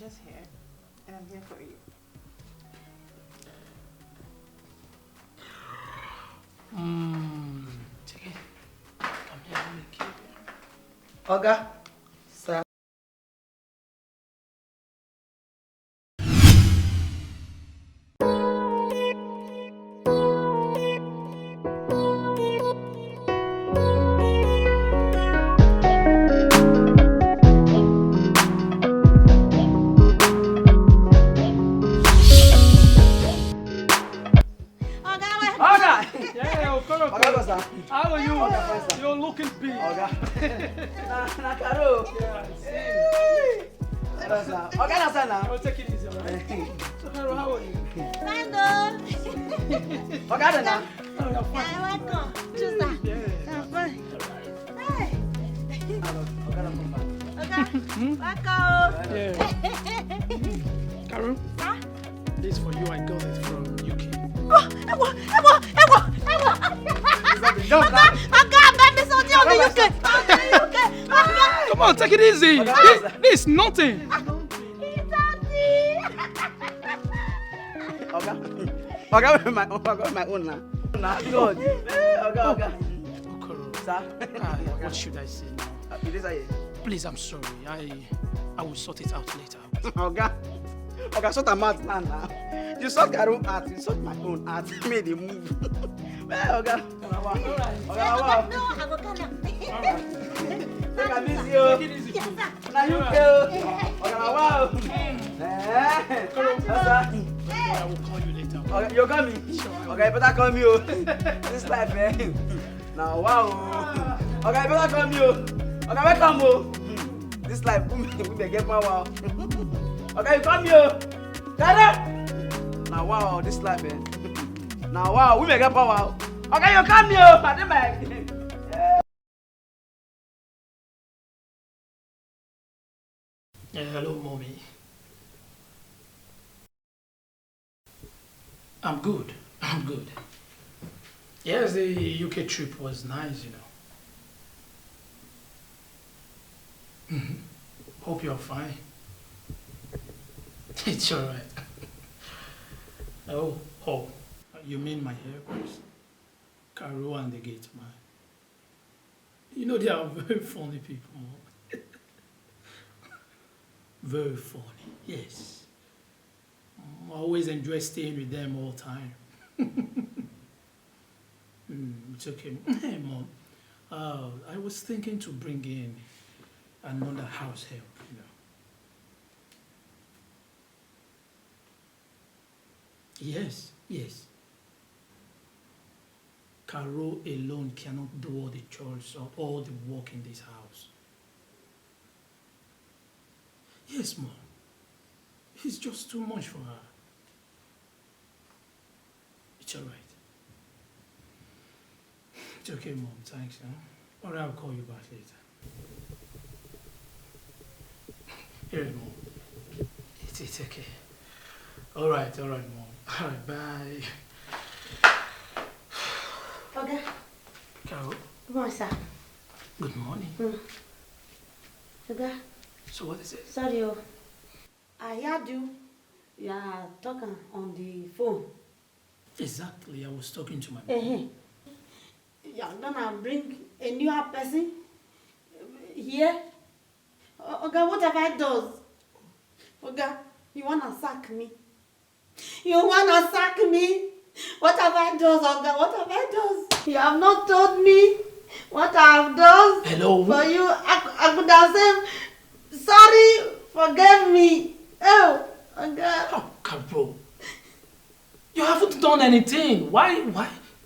just here, and I'm here for you. Take it. Come here, let me keep it. Oga, sir. How are you? You're looking big. Oga. Na Karo. Okay, na sana. I'll take it easy, alright? So, Karo, how are you? Hello. Oga, na. Oh, you're fine. Welcome. Just that. Yeah. I'm fine. Hey. Oga, na come back. Okay. Welcome. Yeah. Karo, Huh? this is for you. I got it from UK. Oh, Ewo. Come on, take it easy. This is nothing. Oga, my own now. Good. Oga. Okoro, Sir. what should I say now? Please, I'm sorry. I will sort it out later. Oga, sort am out now. You sort Karo out, you sort my own out. Made a move. Oga. Wow. Take it easy, yo. Take it easy, please. Now you feel. Oga, wow. I will call you later. Okay, you call me? Okay, you better call me, oh. This life, eh? Now, wow. Okay, you better call me, oh. Okay, welcome, oh. This life, we may get power. Okay, you call me, oh. Tada! Now, wow, this life, eh? Now, wow, we may get power. Okay, you call me, oh. I did my... Hello, mommy. I'm good. Yes, the UK trip was nice, you know. Hope you're fine. It's alright. Oh, you mean my haircuts? Karo and the gate man. You know they are very funny people. Very funny, yes. I always enjoy staying with them all the time. It's okay. Hey, Mom. I was thinking to bring in another house help, you know. Yes. Karo alone cannot do all the chores or all the work in this house. Yes, Mom. It's just too much for her. It's alright. It's okay, Mom. Thanks. Huh? Or I'll call you back later. Here, Mom. It's okay. Alright, Mom. Alright, bye. Okay. Karo, Good morning, sir. good morning. Okay. So what is it? Sorry, I heard you. You are talking on the phone. Exactly, I was talking to my mom. You're gonna bring a new person here? Okay, what have I done? Okay, you wanna sack me? What have I done, Oga? What have I done? You have not told me what I have done. Hello? For you, I could have said, sorry, forgive me. Oh, Oga. Oh, Karo. You haven't done anything. Why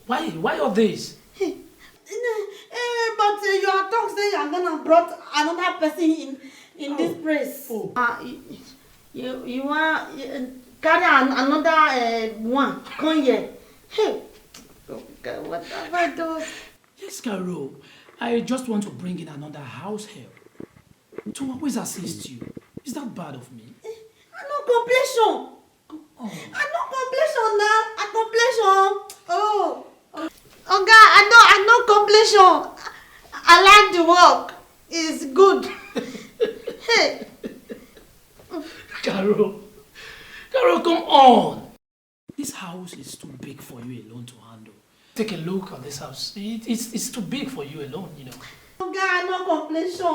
all this? But you are talking saying you are gonna brought another person in this place. Oh. You want carry another one come here. Hey, okay, what have I done? Yes, Karo. I just want to bring in another house help to always assist you. Is that bad of me? I no completion. Oh. I no completion now. I completion. Oh. Oga, I no completion. I like the work. It's good. Hey. Carol, come on. This house is too big for you alone to handle. Take a look at this house. It's too big for you alone, you know. Oga, I no completion.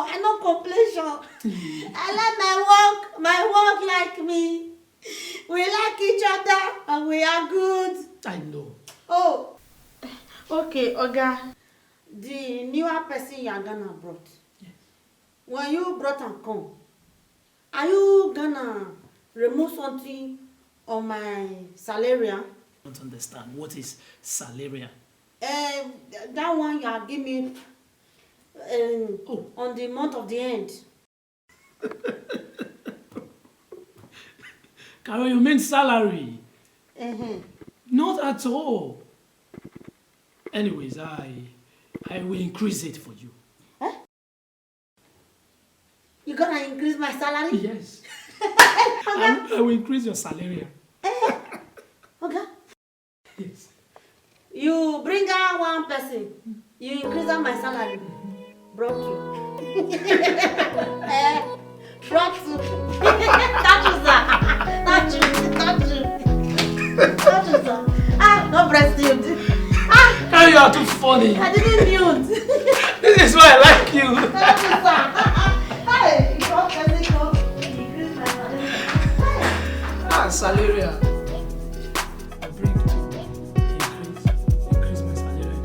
I like my work like me. We like each other and we are good. I know. Oh, okay, Oga. The newer person you are gonna brought. Yes. When you brought and come, are you gonna remove something on my salary? I don't understand. What is salary? That one you are giving me on the month of the end. Carol, you mean salary? Uh-huh. Not at all. Anyways, I will increase it for you. Huh? You gonna increase my salary? Yes. I will increase your salary. Okay. Yes. You bring out one person, you increase my salary. Brought you. Brought you. Not you, sir. Ah, no breast milk. Carol, you are too funny. I didn't mute. This is why I like you. Not you, sir. Hey, you want person to increase my salary? Salary. I bring to increase my salary.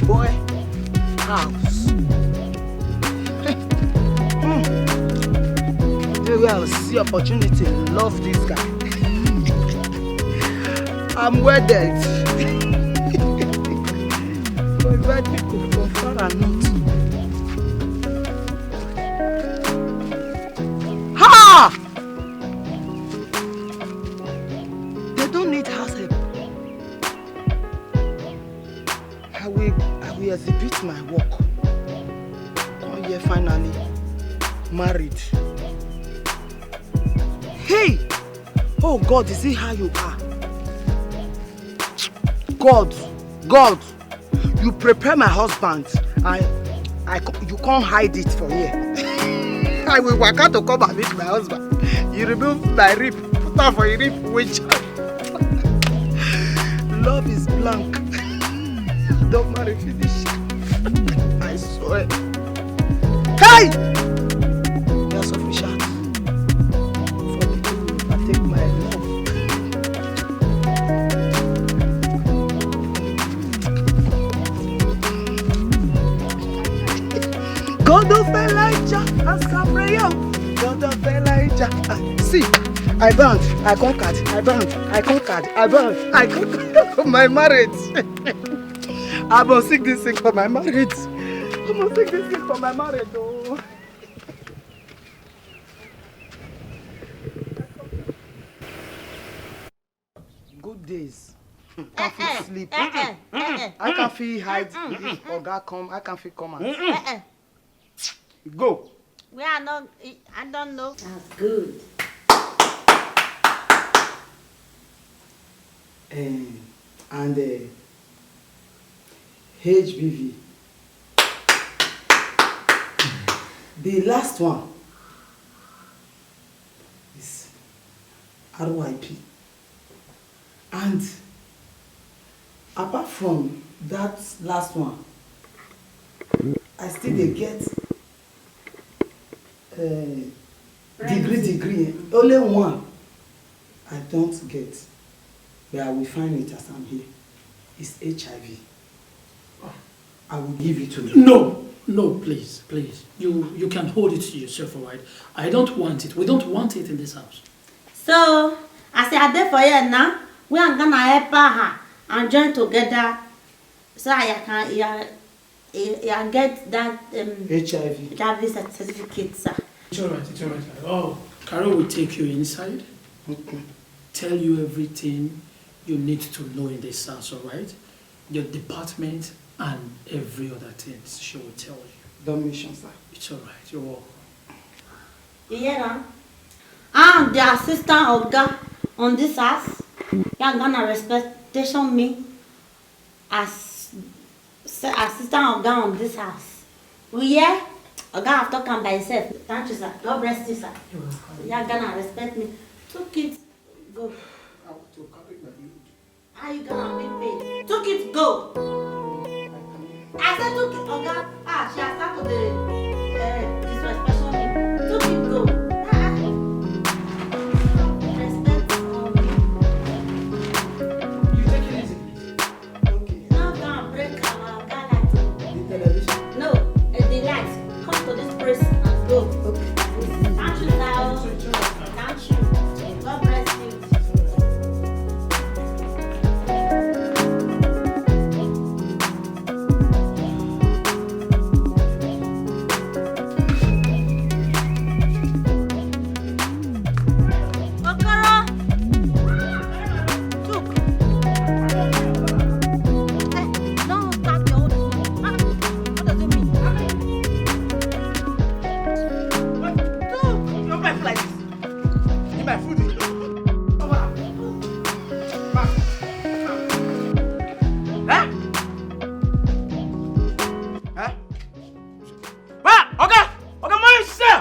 Boy house. Today we have see opportunity. Love this guy. I'm wedded. To invite people from far and north. Ha! They don't need house help. I will exhibit my work. Come here finally, married. Hey! Oh God, is it how you are? God, you prepare my husband. You can't hide it for here. I will work out to come and meet my husband. You remove my rib, put on for a rib, which love is blank. Don't marry finish. I swear. Hey! You're sufficient for me to take my love. God of Elijah, ask a prayer. God of Elijah. See, I bound, I conquered, I bound, I conquered, I bound, I conquered my marriage. I must seek this thing for my marriage. I must seek this thing for my marriage. Oh. Good days. I can't feel sleep. I can't feel hide. If Oga come, I can't feel come out. Go. We are not, I don't know. That's good. And HBV. The last one is RYP. And apart from that last one, I still dey get degree. Only one I don't get, but I will find it as I'm here. It's HIV. I will give it to you. No, please. You can hold it to yourself, alright? I don't want it. We don't want it in this house. So, as I there for you now, we are gonna help her and join together so I can get that HIV certificate, sir. It's alright. Oh, Carol will take you inside. Okay. Tell you everything you need to know in this house, alright? Your department and every other thing she will tell you. Don't mention, sir. It's alright, you're welcome. You hear that? I'm the assistant of God on this house. You're gonna respectation me as assistant of God on this house. We hear? God have to come by himself. Thank you, sir. God bless you, sir. You're welcome. You're gonna respect me. 2 kids, go. How you gonna make me? 2 kids, go. I said 2 kids, God. She has started the disrespect me. 2 kids, go. Respect me. You take it easy, please. Okay. Now gonna break our God light. The television. No, the light. Come to this place and go. Okay. Thank you, sir. Thank you. God bless you. Okoro. Look. Don't start your own. What does it mean? Don't buy like this. Give my food. Huh? Huh? What? Okay, morning, sir.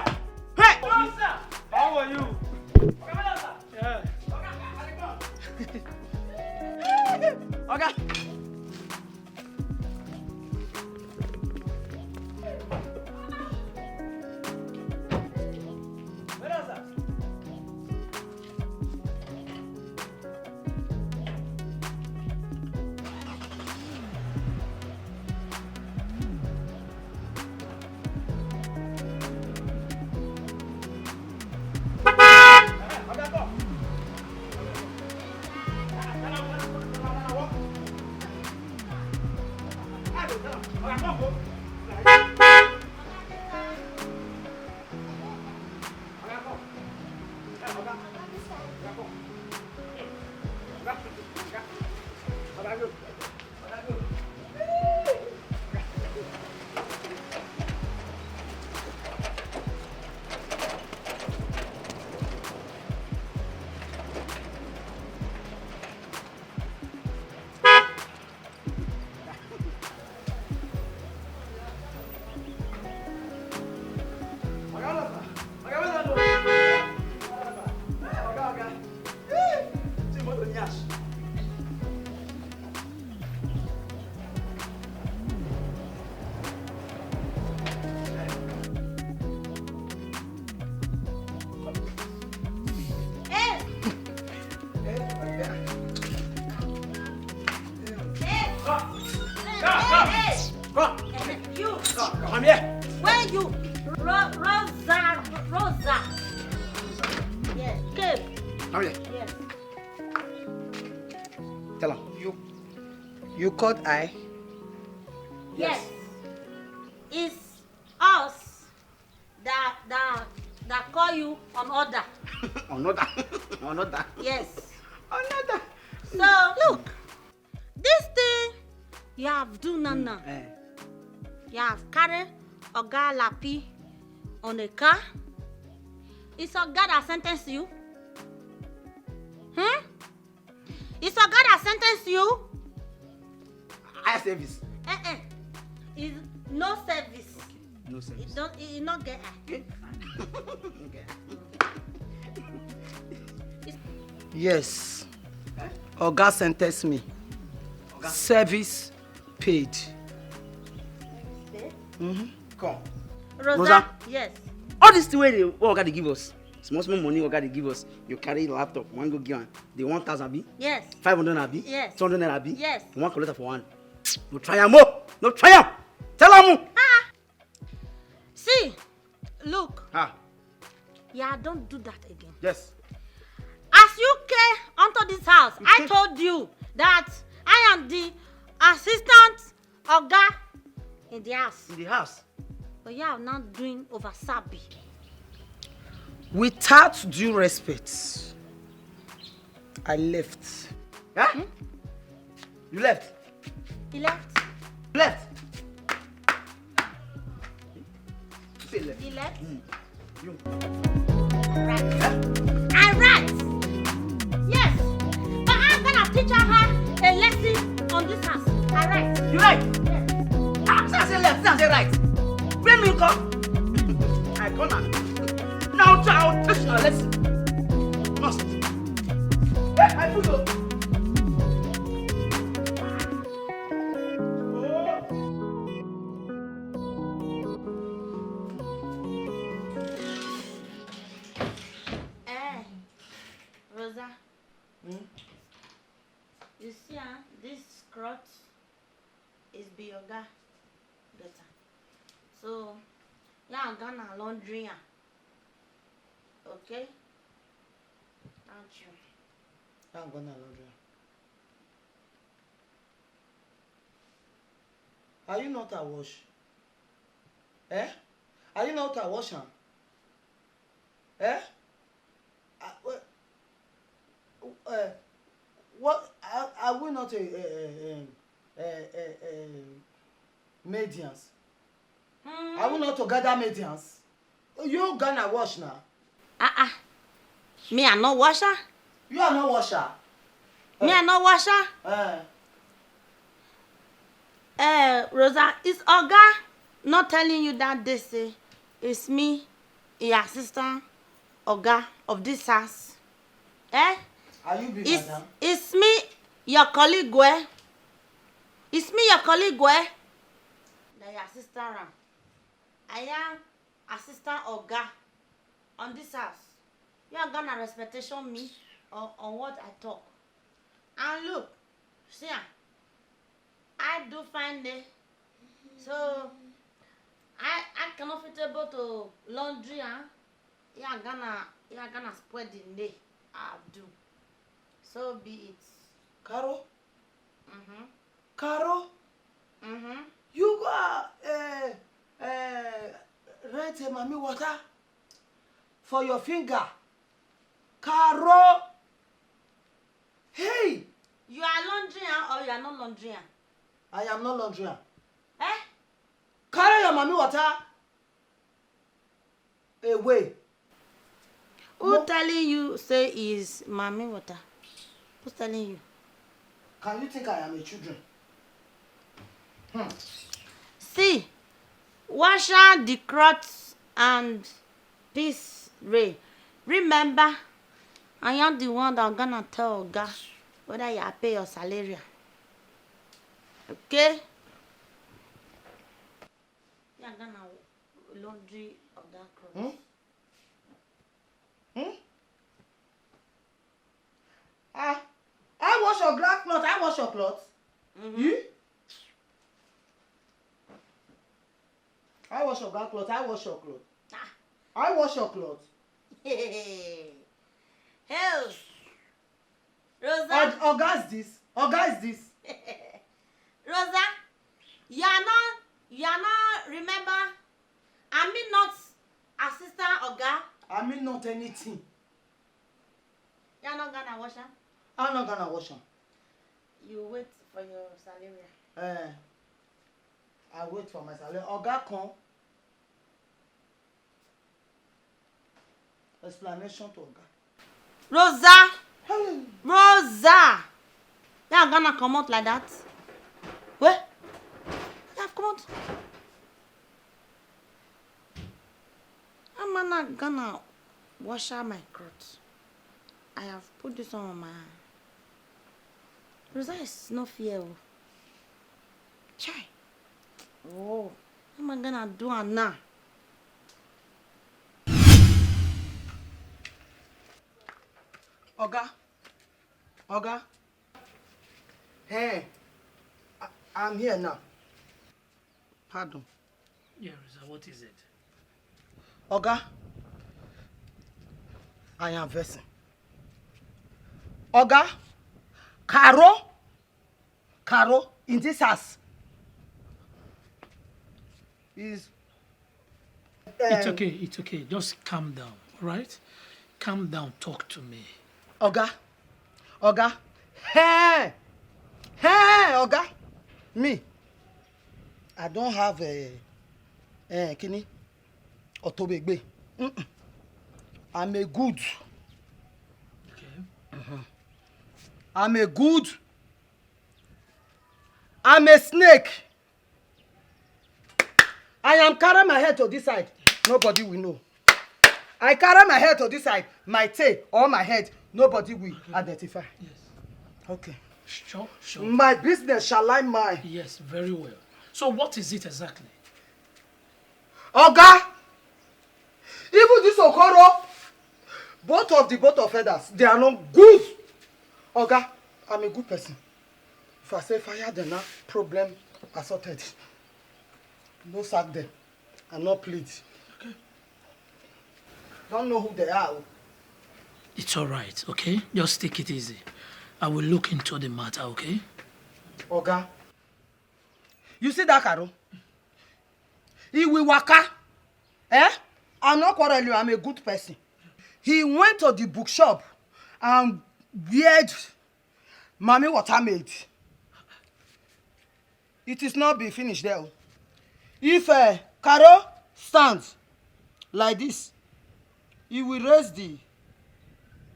Hey, morning, sir. How are you? Yeah. Okay. Come here. Where you? Rosa. Yes, cave. Come here. Yes. Tell her. You caught I? Yes. It's us that call you on order. Another. Yes. Another. So look, this thing you have do now. You have carry Oga Lapi on a car. It's Oga that sentenced you. It's Oga that sentenced you. I service. It's no service. No service. It not get Okay. Yes. Oga sentenced me. Service paid. Okay. Come. Rosa. Rosa. Yes. All this thing where Oga dey give us. Small money Oga dey give us. You carry laptop, one go give am. The 1,000 abi? Yes. 500 abi? Yes. 200 naira abi? Yes. You want collect for one. No try am oh. No try am. Tell am. See, look. Ah. Yeah, don't do that again. Yes. As you came onto this house, I told you that I am the assistant Oga in the house. In the house. But you are not doing over sabi. Without due respect, I left. Huh? You left. He left. You left. You say left. He left. You. Right. I right. Yes. But I'm gonna teach her a lesson on this house. I right. You right. Yes. Ah, say left, say right. Bring me come. I come now. Now I'll teach you a lesson. Must. Yeah, I put you. Rosa. You see, this crotch is Bioga better. So, yeah, I'm gonna laundry. Okay? Don't you? I'm gonna laundry. Are you not a wash? Eh? Are you not a washer? Eh? What are we not medians? Are we not together medians? You gonna wash now? Me, I no washer? You are not washer. Me, I no washer? Rosa, is Oga not telling you that they say it's me, your assistant Oga of this house? Eh? Are you big madam? It's me, your colleague, where? It's me, your colleague, where? The assistant. I am assistant Oga on this house. You are gonna respectation me on what I talk. And look, see, I do find it. So I cannot fit able to laundry, You are gonna spread the day. I do. So be it. Caro? Mm-hmm. Caro? Mm-hmm. You go rent a mommy water for your finger. Caro! Hey! You are laundry or you are not laundry? I am not laundry. Eh? Carry your mommy water away. Who telling you say is mommy water? Who's telling you? Can you think I am a children? See, wash out the crotch and peace ray. Remember, I am the one that gonna tell Oga whether you pay your salary. Okay? You are gonna laundry of that crotch. I wash your glass cloth. I wash your cloth. You? I wash your glass cloth. I wash your cloth. I wash your cloth. Hell, Rosa. Or guys this. Or guys this. Rosa, you are not. Remember, I mean not assistant Oga. I mean not anything. You are not gonna wash her. I'm not gonna wash them. You wait for your salary. I wait for my salary. Oga come. Explanation to Oga. Rosa! Rosa! You are gonna come out like that? Where? Yeah, come out. I'm not gonna wash out my clothes. I have put this on my... Rosa is no fear. Chai. Oh, what am I gonna do now? Oga. Hey, I'm here now. Pardon. Yeah, Rosa, what is it? Oga, I am vexing. Oga, Caro, in this house is... It's okay. Just calm down, all right? Calm down, talk to me. Oga, hey, Oga, me, I don't have a kini, otobegbe. I'm a good. Okay. I'm a snake. I am carrying my head to this side. Nobody will know. I carry my head to this side, my tail or my head. Nobody will identify. Yes. Okay. Sure. My business shall I mind. Yes, very well. So what is it exactly? Oga, even this Okoro, both of feathers, they are not good. Oga, I'm a good person. If I say fire them now, problem assorted. No sack them. And no plead. Okay. Don't know who they are. It's all right, okay? Just take it easy. I will look into the matter, okay? Oga, you see that Caro? He will waka. I'm not quarreling you, I'm a good person. He went to the bookshop and weird Mommy Watermaid. It is not be finished there. If Caro stands like this, he will raise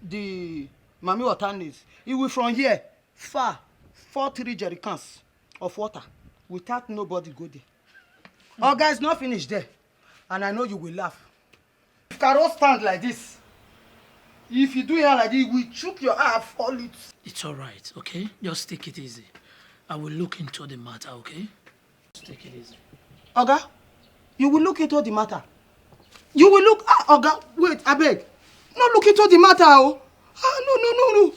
the Mommy Watermaid. He will from here far 3 jerrycans of water without nobody go there. Our guys not finished there, and I know you will laugh. If Caro stand like this, if you do here like this, we choke your eye, fall it. It's all right, okay? Just take it easy. I will look into the matter, okay? Just take it easy. Oga, you will look into the matter. You will look... Oga, wait, I beg. Not look into the matter, oh. No.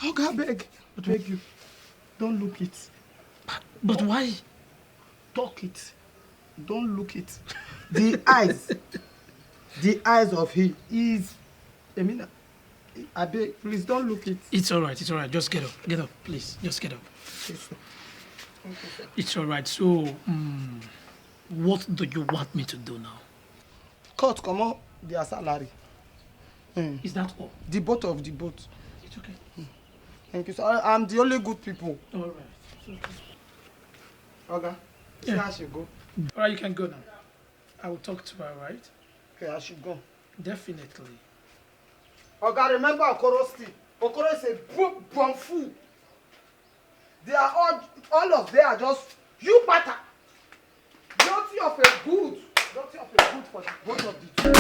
Oga, I beg you. Don't look it. But why? Talk it. Don't look it. The eyes of him is... I mean, I beg, please don't look it. It's all right. Just get up, please. Just get up. Yes, It's all right. So, what do you want me to do now? Cut, come on, their salary. Is that all? The boat of the boat. It's okay. Thank you, sir. I'm the only good people. All right. Okay. See how she go. All right, you can go now. I will talk to her, right? Okay, I should go. Definitely. Okay, remember Okoro still. Okoro is a bomb fool. They are all of them are just you pattern. Guilty of a good for the both of the two.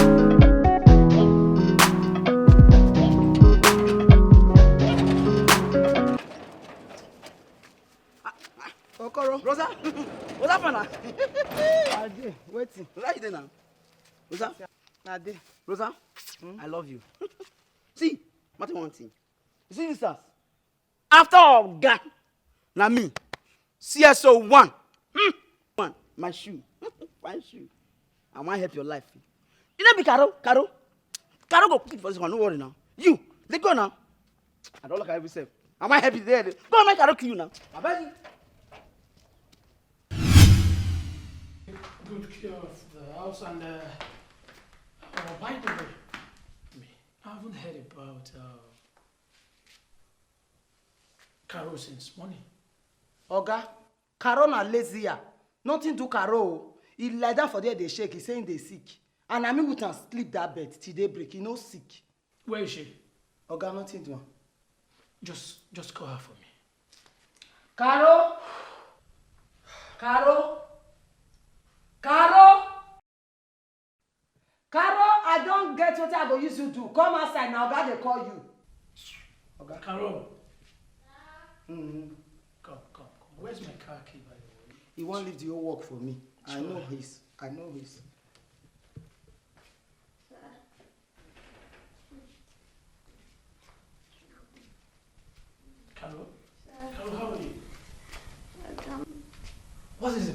Okoro. Rosa, what's up, Anna? Ade, waiting. Where you there now? Rosa? Ade. Rosa, I love you. See, what one thing. You see this house? After all, God, now me, CSO 1. One, my shoe. My shoe. I want to help your life. You know be Caro? Caro go put it for this one, don't worry now. You, let go now. I don't look at every step. I might help you there. Go and make Caro kill you now. I beg you. Good care of the house and by the way, I haven't heard about Caro since morning. Oga, Caro na lazy. Nothing do Caro. He lie down for there, they shake. He saying they sick. And I mean we can sleep that bed till they break. He no sick. Where is she? Oga, nothing do. Just call her for me. Caro, I don't get what I go use you do. Come outside now, Oga they call you. Oga, Caro. Come. Where's my car key, by the way? He won't leave the whole work for me. I know his.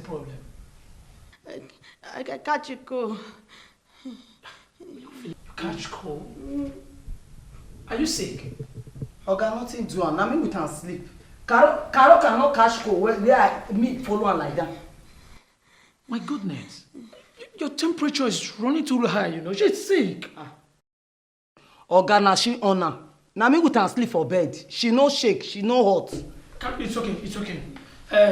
problem? I catch a cold. You catch cold? Are you sick? Oga, nothing do am. Na me with am sleep. Caro cannot catch cold where me follow am like that. My goodness. Your temperature is running too high, you know. She's sick. Oga, na she on am. Na me with am sleep for bed. She no shake, she no hot. It's okay, it's okay.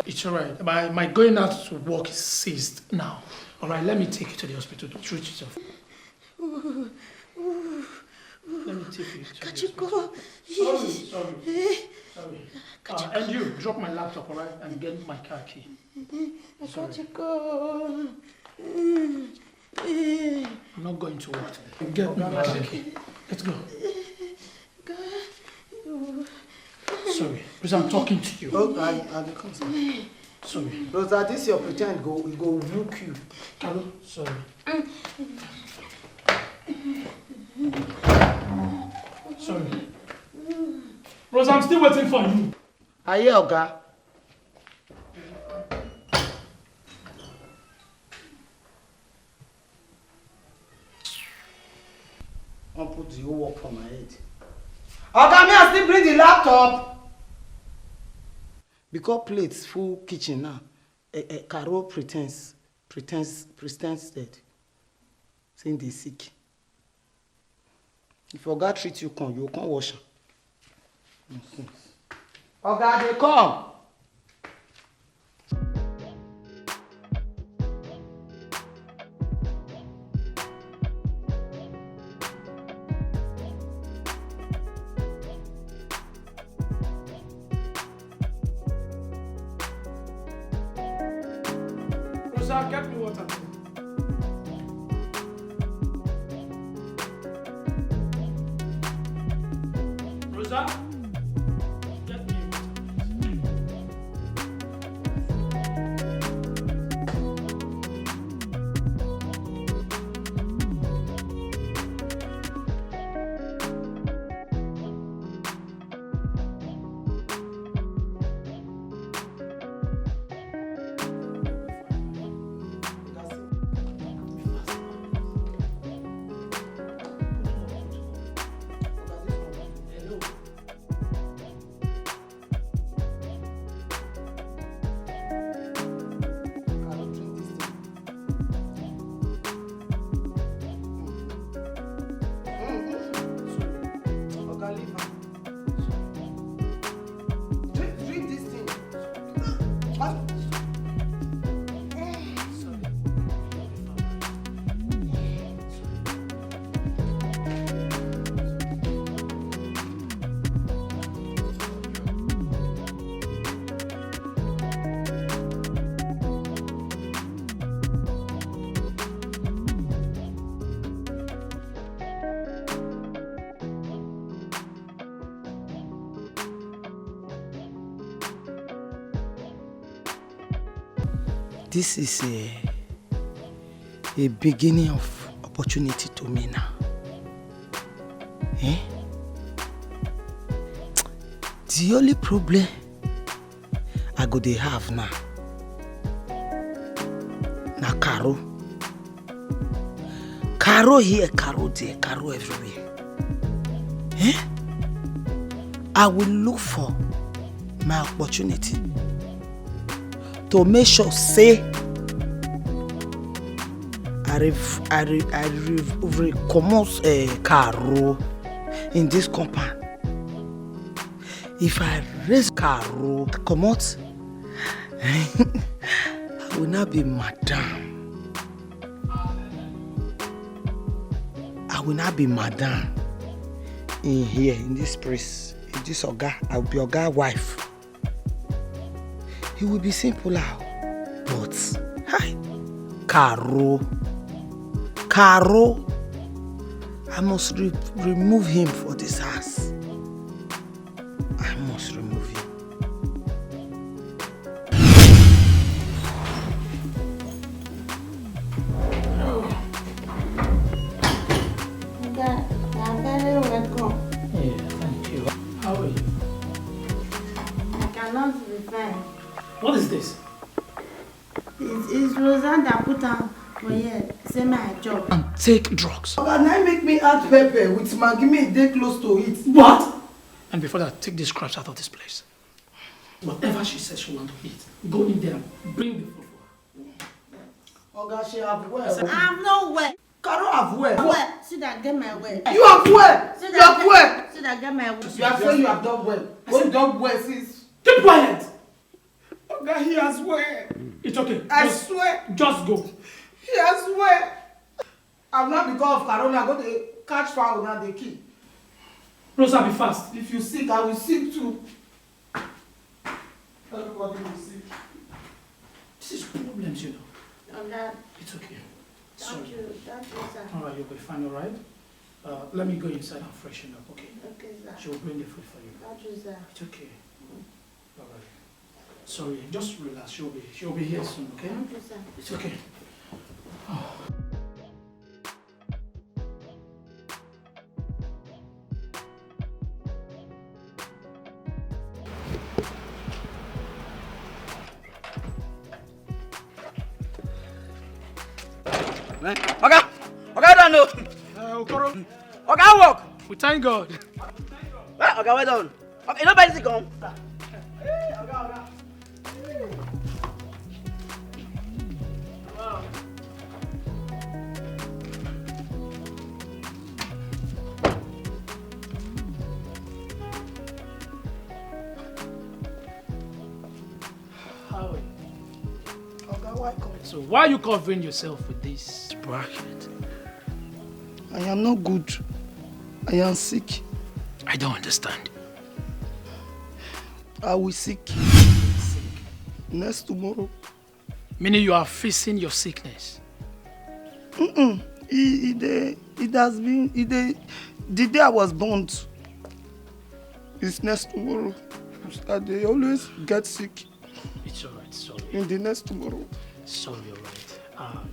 It's alright. My going out to work is ceased now. Alright, let me take you to the hospital to treat yourself. Let me take you to the hospital. Sorry. And you, drop my laptop, alright, and get my car key. Sorry. I'm not going to work today. Get me my car key. Let's go. Sorry, because I'm talking to you. Oh, I come, sir. Sorry. Rosa, this your pretend go whoop you. Hello? Sorry. Sorry. Rosa, I'm still waiting for you. I hear, Oga. I'll put the whole work on my head. Oga, me I still bring the laptop. Because plates full kitchen now. Caro pretends dead. Saying they sick. If Oga treat you, you can't wash am. Oga, they come. Rosa, get me water. Rosa, get me This is a beginning of opportunity to me now. Eh? The only problem I go dey have now na Caro. Caro here, Caro there, Caro everywhere. Eh? I will look for my opportunity to make sure say I recommence Caro in this compound. If I raise Caro, come out, I will not be madam. I will not be madam in here, in this place. In this Oga, I will be Oga wife. It will be simple now, but hi, Caro, I must remove him for this house. I must remove him. Welcome. Yeah, thank you. How are you? I cannot be fine. What is this? The put on for here, say my job. And take drugs. Oga, now make me add pepper with Maggi, make dey close to it. What? And before that, take these scraps out of this place. Whatever she says she wants to eat, go in there, bring the food for her. Oga, she have well. I have no way. Carol have well. Well, see that get my way. You have well. See You have well. See that get my way. You have said you have done well. What you done well since? Keep quiet! Oga, he has well. It's okay. I swear. Just go. He has well. I'm not because of Corona. Go to catch fowl now they kill. Rosa, be fast. If you sick, I will sick too. Everybody will sick. This is problems, you know. On that, It's okay. thank you, sir. All right, you'll be fine, all right? Let me go inside and freshen up, okay? Okay, sir. She'll bring the food for you. Thank you, sir. It's okay. All right. Sorry, just relax. She'll be here soon, okay? Thank you, sir. It's okay. Oga, don't know. Okoro, Oga, work. we thank God. Oga, well done. Okay, you know better come. How are you? Oga, why come? So why are you covering yourself with this bracket? I am not good. I am sick. I don't understand. I will sick. Next tomorrow. Meaning you are facing your sickness. It has been, the day I was born is next tomorrow. They always get sick It's alright, sorry. in the next tomorrow. Sorry, alright.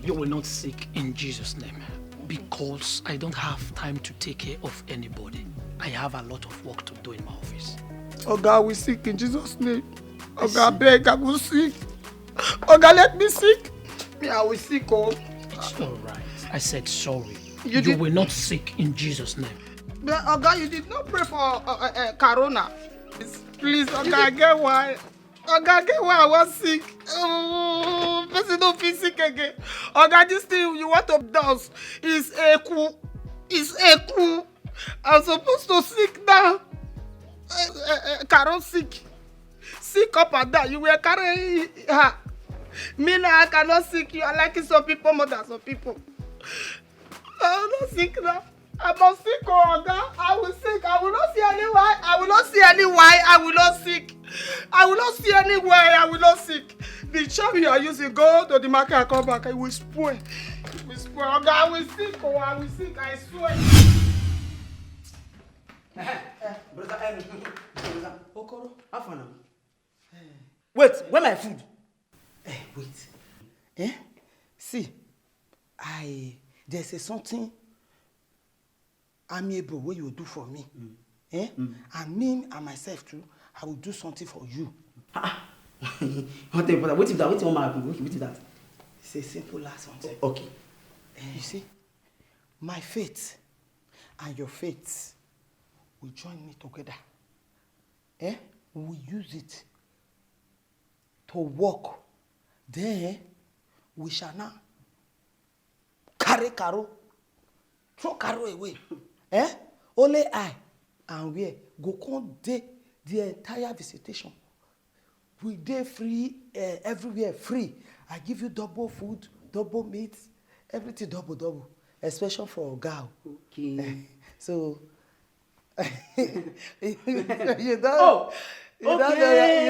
You will not sick in Jesus' name. Because I don't have time to take care of anybody. I have a lot of work to do in my office. Oga, we sick in Jesus' name. Oga, beg, I will sick. Oga, let me sick. Me, I will sick, oh. It's alright. I said sorry. You You did- will not sick in Jesus' name. But, Oga, you did not pray for Corona. Please, Oga, I get why. Oga, I get why I was sick. Oh, person don't feel sick again. Oga, this thing you want to dance is a coup. It's a coup. I'm supposed to sick now. Carol sick. Sick up and down. You were carrying her. Me now, I cannot sick you. I like it some people more than some people. I'm not sick now. I must sick, oh, Oga. I will sick. I will not see any why. I will not see any why. I will not sick. I will not see any why. I will not sick. The charm you are using, go to the market and come back. I will spoil. It will spoil. Oga, I will sick. Oh, I will sick. I swear. Brother, Okoro, how far now? Wait, where my food? Wait. See, there's something amiable what you will do for me. And me and myself too, I will do something for you. What if that? What happen? What if that? It's a simple last something. Okay. You see, my faith and your faith will join me together. We use it to walk. Then we shall now carry Caro, throw Caro away. Only I and we go come the entire visitation. We dey free everywhere free. I give you double food, double meat, everything double, especially for Oga. Okay. So you don't. You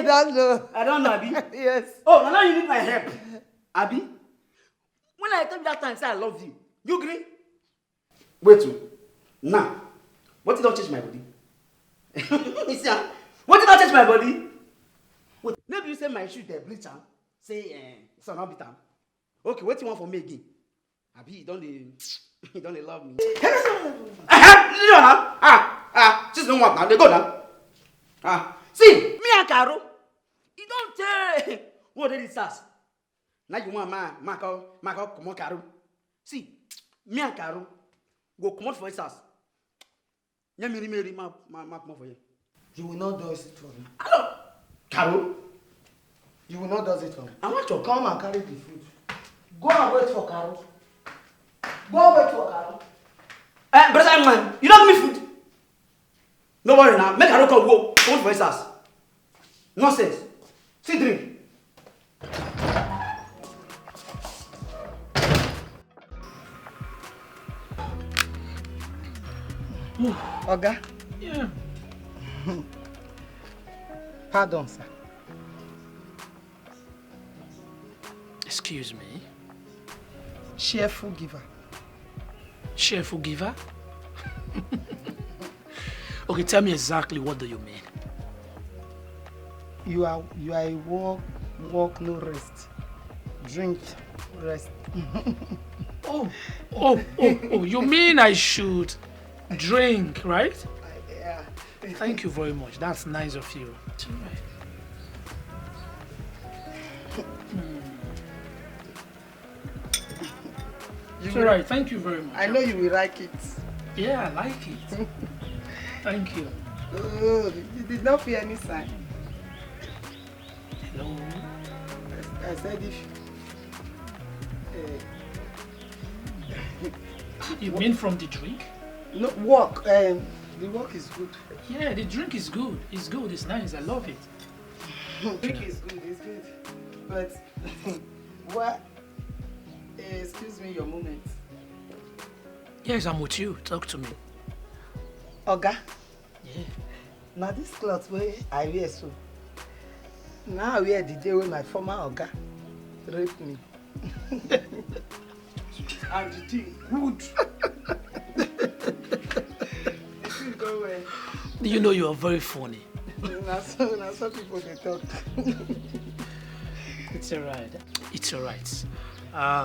don't know. I don't know, Abi. Yes. Oh, now you need my help. Abi, when I tell you that time, say I love you, you agree? Wait, now, what did I change my body? You see, what did I change my body? Wait, maybe you say my shoe dey bleach am, say son not beat am. Okay, what you want from me again? Abi, you don't love me. Just don't want now. They go now. See, me and Caro, you don't tell. What did it start? Now you want Marco, come on, Caro. See, me and Caro go come out for his house. Nyamiri, ma come for you. You will not do it for me. Hello, Caro. You will not do it for me. I want to come and carry the food. Go and wait for Carol. Go wait for Carol. Brother man, you don't give me food. No worry now. Make Caro come out for his house. Nonsense. See drink. Oga? Yeah. Pardon, sir. Excuse me. Cheerful giver. Cheerful giver? Okay, tell me exactly what do you mean? You are a walk, no rest. Drink, rest. Oh, you mean I should drink, right? Yeah. Thank you very much. That's nice of you. It's all right. It's all right. Thank you very much. I know you will like it. Yeah, I like it. Thank you. Oh, you did not feel any sign. Hello. I said if... You mean from the drink? No, walk. The walk is good. Yeah, the drink is good. It's good. It's nice. I love it. Drink is good. It's good. But what? Excuse me, your moment. Yes, I'm with you. Talk to me. Oga. Yeah. Now this cloth wey I wear so. Now I wear the day when my former Oga raped me. And the thing good. The thing go well. You know you are very funny. Now so people they talk. It's alright. It's alright.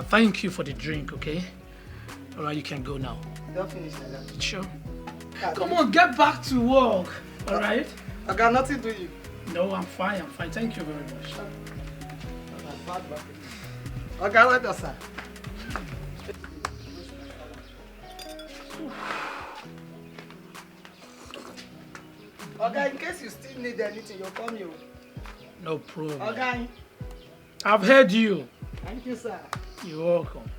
Thank you for the drink, okay? Alright, you can go now. Don't finish like that. Sure. Come on, get back to work. Alright? I got nothing to you. No, I'm fine. I'm fine. Thank you very much. Okay, what does that? Okay, in case you still need anything, you'll call me. No problem. Okay. I've heard you. Thank you, sir. You're welcome.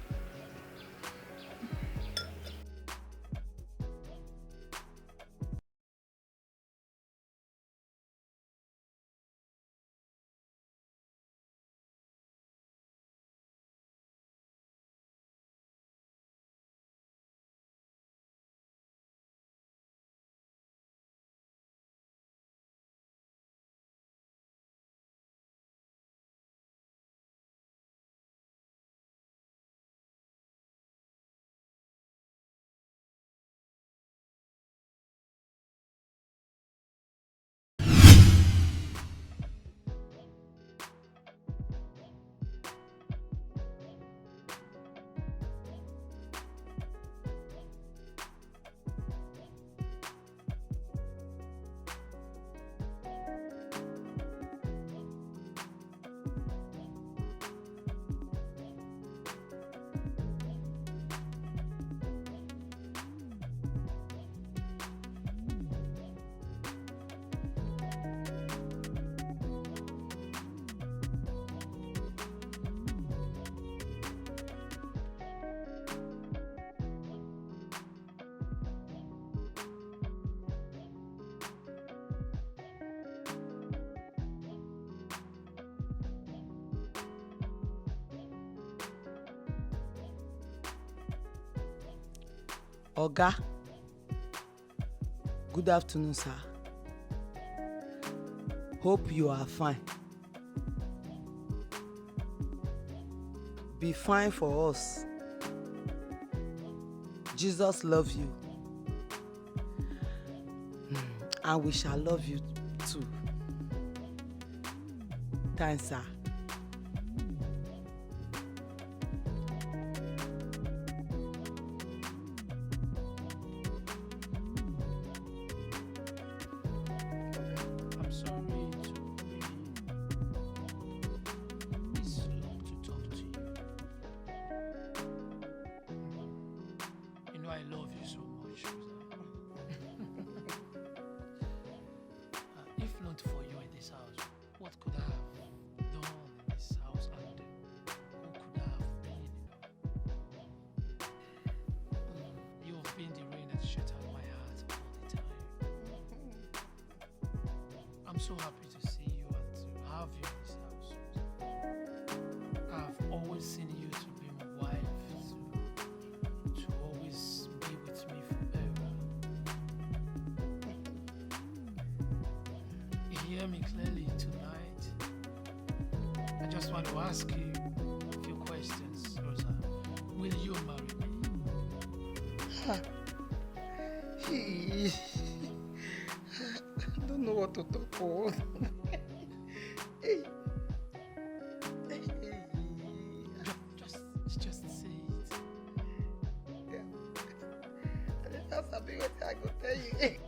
Oga, good afternoon, sir. Hope you are fine. Be fine for us. Jesus loves you. And we shall love you too. Thanks, sir. I'm sorry to be this long to talk to you. shoes. If not for you in this house, what could I have done in this house and who could I have been? You've been the rain that shattered my heart all the time. I'm so happy to see you and to have you in this house. I've always seen you to be my wife, to always be with me forever. You hear me clearly tonight. I just want to ask you a few questions, Rosa. Will you marry me? I don't know what to talk for. Hey. Just say it. Yeah. That's a big what I could tell you.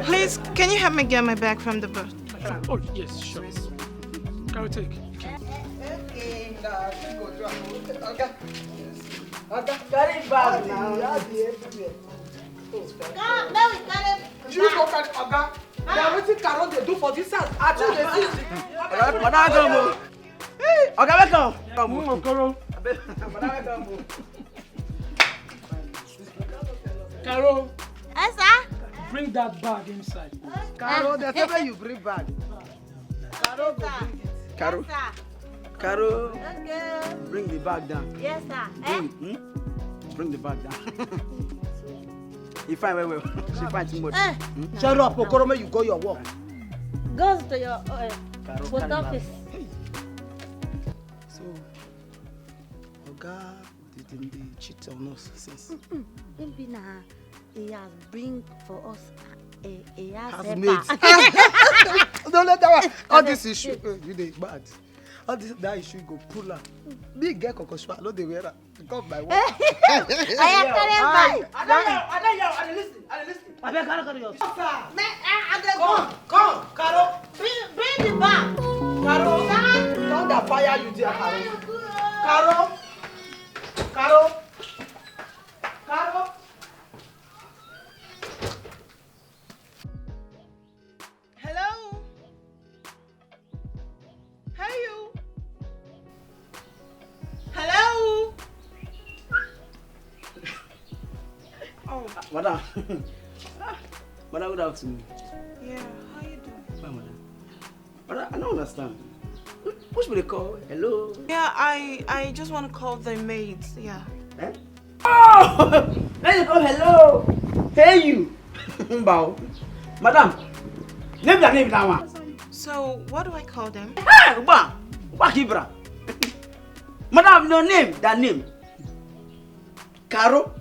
Please, can you help me get my bag from the bus? Oh, yes, sure. Carry take. Okay. Carry bag now. Come, let me carry. You go carry Oga. Now wetin Carol dey do for this house? I too dey see. Madam, come. Hey, Oga, welcome. Come, Carol. Madam, welcome. Carol, Yes, sir. bring that bag inside. Carol, they say when you bring bag. Carol go Sir. bring it. Carol, Yes, sir. Carol, Okay. bring the bag down. Yes, sir. Eh? Bring the bag down. You fine, well. She fine too much. Eh. Shut up, Okoro, make you go your work. Goes to your Carol, post carry office. So, Oga didn't cheat on us since. Maybe now he has bring for us a Housemates. Don't let that one. All this issue, you dey bad. All this that issue go pull am. Me get kokoshwa, no dey wear am. Come my work. I am carrying back. I dey listen. I beg carry yours. Come, Carol. Bring the bag. Carol. Thunder fire you there, Carol. Carol. Hello? Hey, you? Hello? Oh, Madam. Madam, good afternoon. yeah. How you doing? Fine, madam. Madam, I don't understand. Which will they call? Hello? Yeah, I just want to call the maids. Yeah. Eh? Oh! Then you call hello. Hey, you. Bow. Madam, name that one. So, what do I call them? Hey, Uba. Uba Kibra. Madam, your name, that name. Caro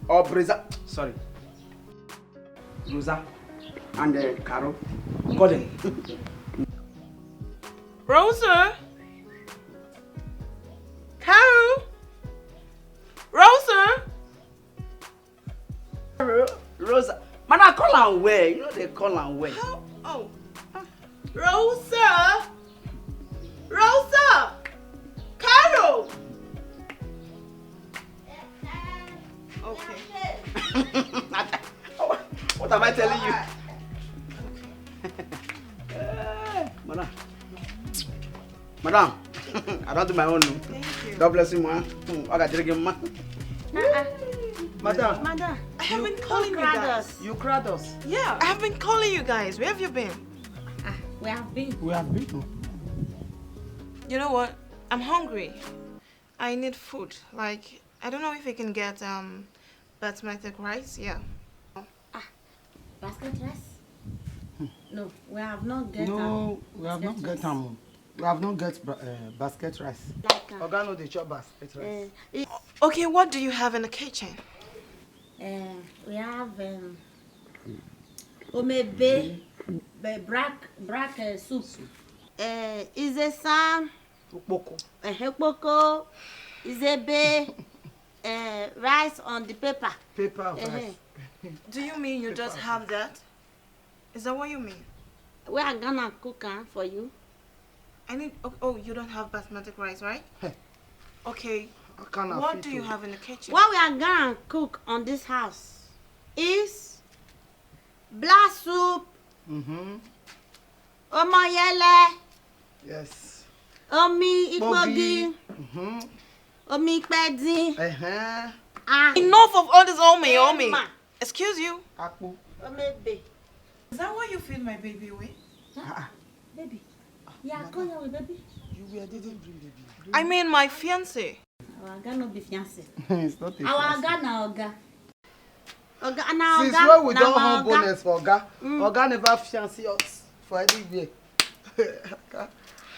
or Breza? Sorry. Rosa and Caro. Call them. Rosa? Carol? Rosa? Rosa. Madam, call her where? You know they call her where? How? Oh. Rosa? Rosa? Carol? Okay. What am I telling you? Madam. Madam, I don't do my own. Thank you. God bless you, man. I got to give him, man. Madam, Mother, I have been calling you guys. you cried us. Yeah, I have been calling you guys. Where have you been? we have been. We have been. You know what? I'm hungry. I need food. Like, I don't know if I can get basmati rice. Yeah. Basket rice? No, we have not get No, we have not get we have not get basket rice. like Oga no dey chop basket rice. Okay, what do you have in the kitchen? we have omebe, black soup. Is a sam, Ukpoko. hepoko, izebe, rice on the paper. Paper of rice. Do you mean you just have that? Is that what you mean? We are gonna cook for you. I need. Oh, you don't have basmati rice, right? Okay. I can't What fit do you to- have in the kitchen? What we are gonna cook on this house is black soup, omoyele, Yes. omi ikpogi, omi ikpedin, and Enough of all this omi. Emma. Excuse you. Akpu. omebe. Is that what you feed my baby with? Baby, yeah, come here with baby. You didn't bring baby. I mean my fiance. Our Oga no be fiancé. It's not a Our fiancé. Oga na Oga. Oga na Oga. Since when we na don't our have Oga. bonus for Oga, Oga never fiancé us for anywhere.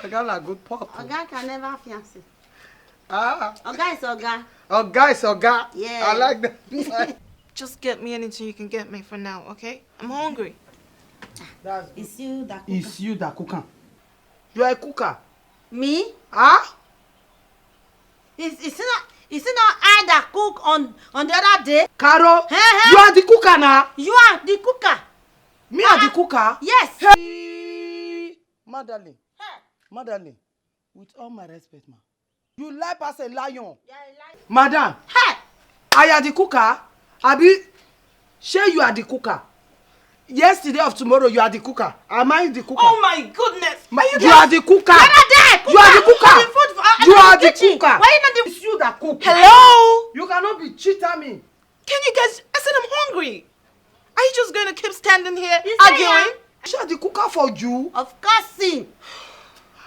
Oga na good pop. Oga can never fiancé. Ah, Oga is Oga. Oga is Oga. Yeah. I like that. Just get me anything you can get me for now, okay? I'm hungry. That's It's you that cook. It's you that cook am. You are a cooker. Me? Ah? Is it not I that cook on the other day? Caro, Hey. you are the cooker now. You are the cooker. Me are the cooker. Yes. Hey. Madeline, Madeline, with all my respect, ma, you lie as a lion. Madam, Hey. I am the cooker. Abi, shey you are the cooker. Yesterday of tomorrow, you are the cooker. Am I the cooker? Oh my goodness! You are the cooker. You're not there. You are the cooker. The food for, You in are the kitchen. cooker. Why you not the? It's you that cook. Hello? You cannot be cheating me. Can you guys? I said I'm hungry. Are you just going to keep standing here You say arguing? She are the cooker for you. Of course, see.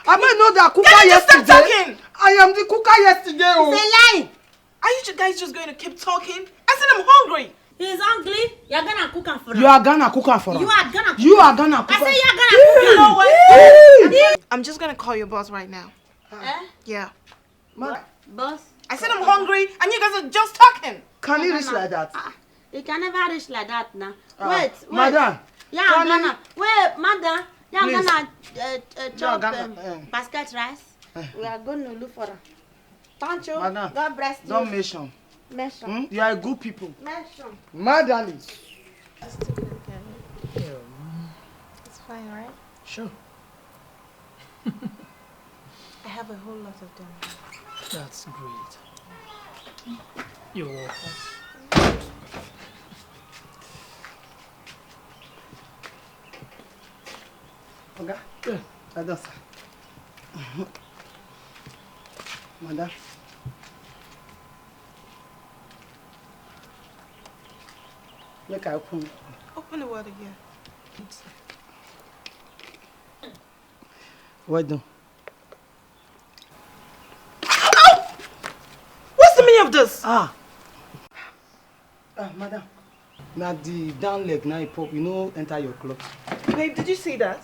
I may know that cooker Can you just stop yesterday. talking? I am the cooker yesterday. It's Oh. a lie. Are you guys just going to keep talking? I said I'm hungry. He's hungry. You're gonna cook him for him. You are gonna cook her for her. You are gonna cook. You are gonna cook I say her. you're gonna cook him. You know what? I'm just going to call your boss right now. Yeah. Ma- Boss. I said I'm hungry and you guys are just talking. Can you reach like that? You can never reach like that now. Ah, Wait. Madam. Yeah, can I'm you- gonna. Wait, madam. Yeah, I'm Please. gonna chop gonna, basket rice. We are going to look for her. Thank you. Madam, God bless you. Don't mention. Mention. You are good people. Mention. Madam. Just take it again. It's fine, right? Sure. I have a whole lot of them. That's great. You're welcome. Okay. Yeah. That's Madam. Make I open. Open the word again. Well done. What's the meaning of this? Madam. Now the down leg now you pop, you know, enter your cloth. Babe, did you see that?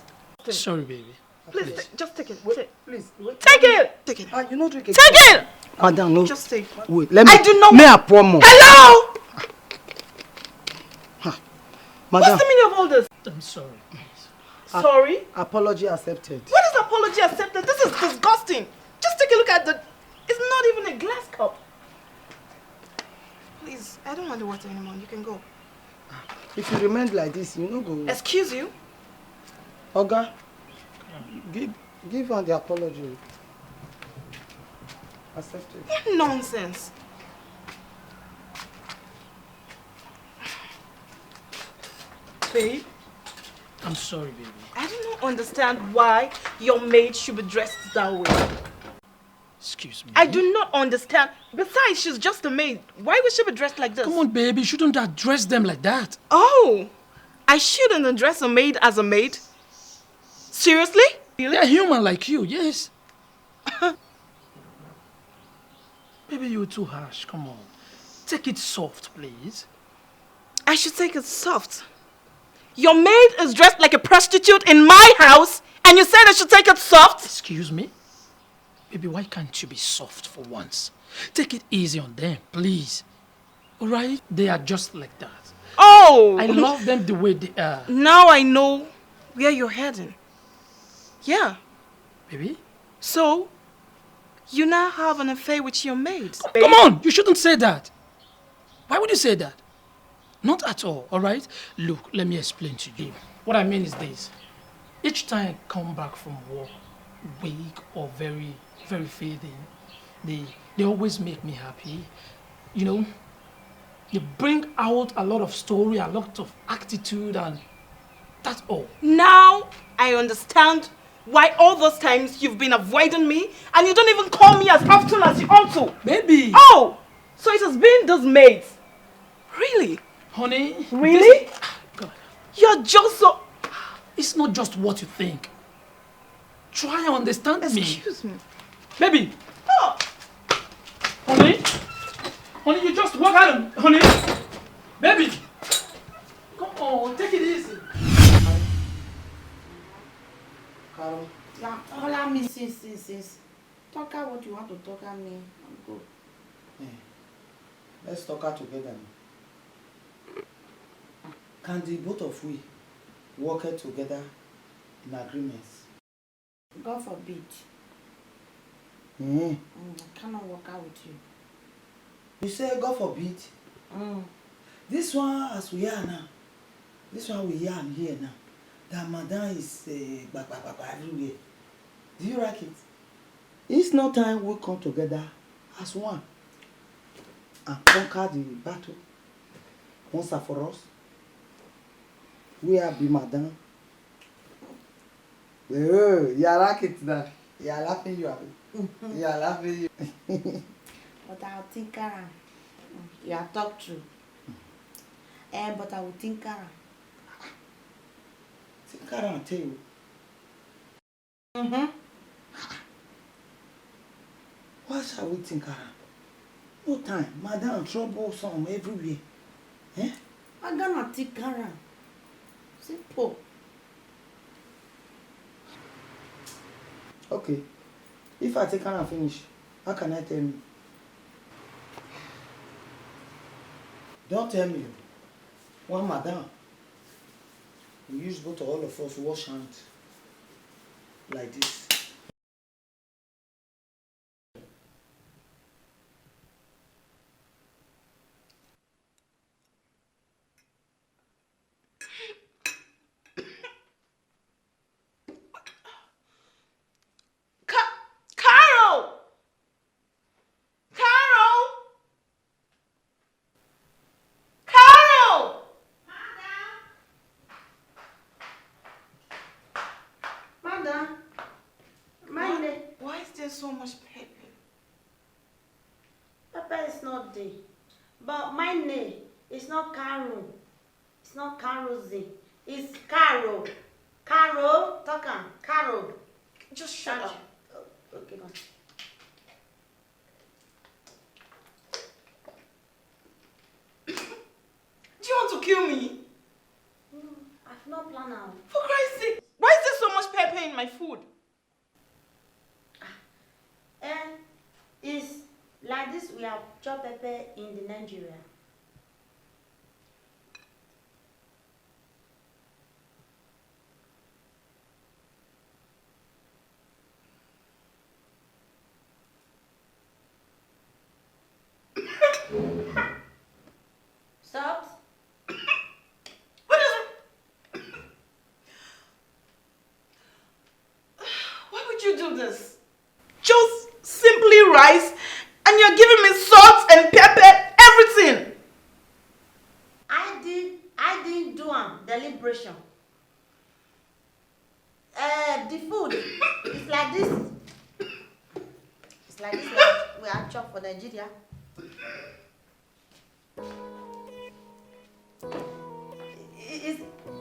Sorry, baby. Please, just take it. Please, wait. Take it! Take it. You know drink again. Take it! Madam, no. Just take. Wait, let me. I do not. May I pour more? Hello! Madam. What's the meaning of all this? I'm sorry. Sorry? Apology accepted. What is apology accepted? This is disgusting. Just take a look at the... It's not even a glass cup. Please, I don't want the water anymore. You can go. If you remain like this, you know go. Excuse you? Oga, give her the apology. Accepted. What nonsense. Babe, I'm sorry, baby. I do not understand why your maid should be dressed that way. Excuse me. I do not understand. Besides, she's just a maid. Why would she be dressed like this? Come on, baby. You shouldn't address them like that. Oh, I shouldn't address a maid as a maid? Seriously? They're human like you, yes. Baby, you're too harsh. Come on. Take it soft, please. I should take it soft. Your maid is dressed like a prostitute in my house, and you said I should take it soft? Excuse me? Baby, why can't you be soft for once? Take it easy on them, please. Alright? They are just like that. Oh! I love them the way they are. Now I know where you're heading. Yeah. Baby? So, you now have an affair with your maid. Come on! You shouldn't say that. Why would you say that? Not at all, alright? Look, let me explain to you. What I mean is this. Each time I come back from work, weak or very fading, they always make me happy. You know, they bring out a lot of story, a lot of attitude, and that's all. Now I understand why all those times you've been avoiding me and you don't even call me as often as you ought to. Baby! Oh! So it has been those maids. Really? Honey? Really? God. You're just so... It's not just what you think. Try and understand me. Excuse me. Baby! Oh. Honey? Honey, you just walk out of... Honey? Baby! Come on, take it easy. Carol. Yeah, hola me sis. Talk out what you want to talk at me. I'm good. Yeah. Let's talk out together. Can the both of we work it together in agreements? God forbid. Mm. I cannot work out with you. You say God forbid. This one as we are now, this one we are here now, that madam is everywhere. Do you like it? It's not time we come together as one and conquer the battle once and for us. We are be madam. Oh, you like it now. You are laughing you. You are laughing you. But I'll think around. You have talked true. But I will think around. Think around tell you. What shall we think around? No time. Madam troublesome everywhere. Eh? I'm gonna think around. Simple. Okay. If I take and finish, how can I tell you? Don't tell me. One madam. We use both all of us wash hands like this. Carol! Carol! Carol! Madam, my name. Why is there so much pepper? Pepper is not there. But my name is not Carol. It's not Carolzy. It's Carol. Carol, talk on. Carol. Just shut up. Okay, go on. Do you want to kill me? I've not planned out. For Christ's sake, why is there so much pepper in my food? like this, we have chopped pepper in the Nigeria. Salt? What is it? Why would you do this? Just simply rice, and you're giving me salt and pepper, everything. I didn't do deliberation. The food is like this. It's like this we are chopped for Nigeria.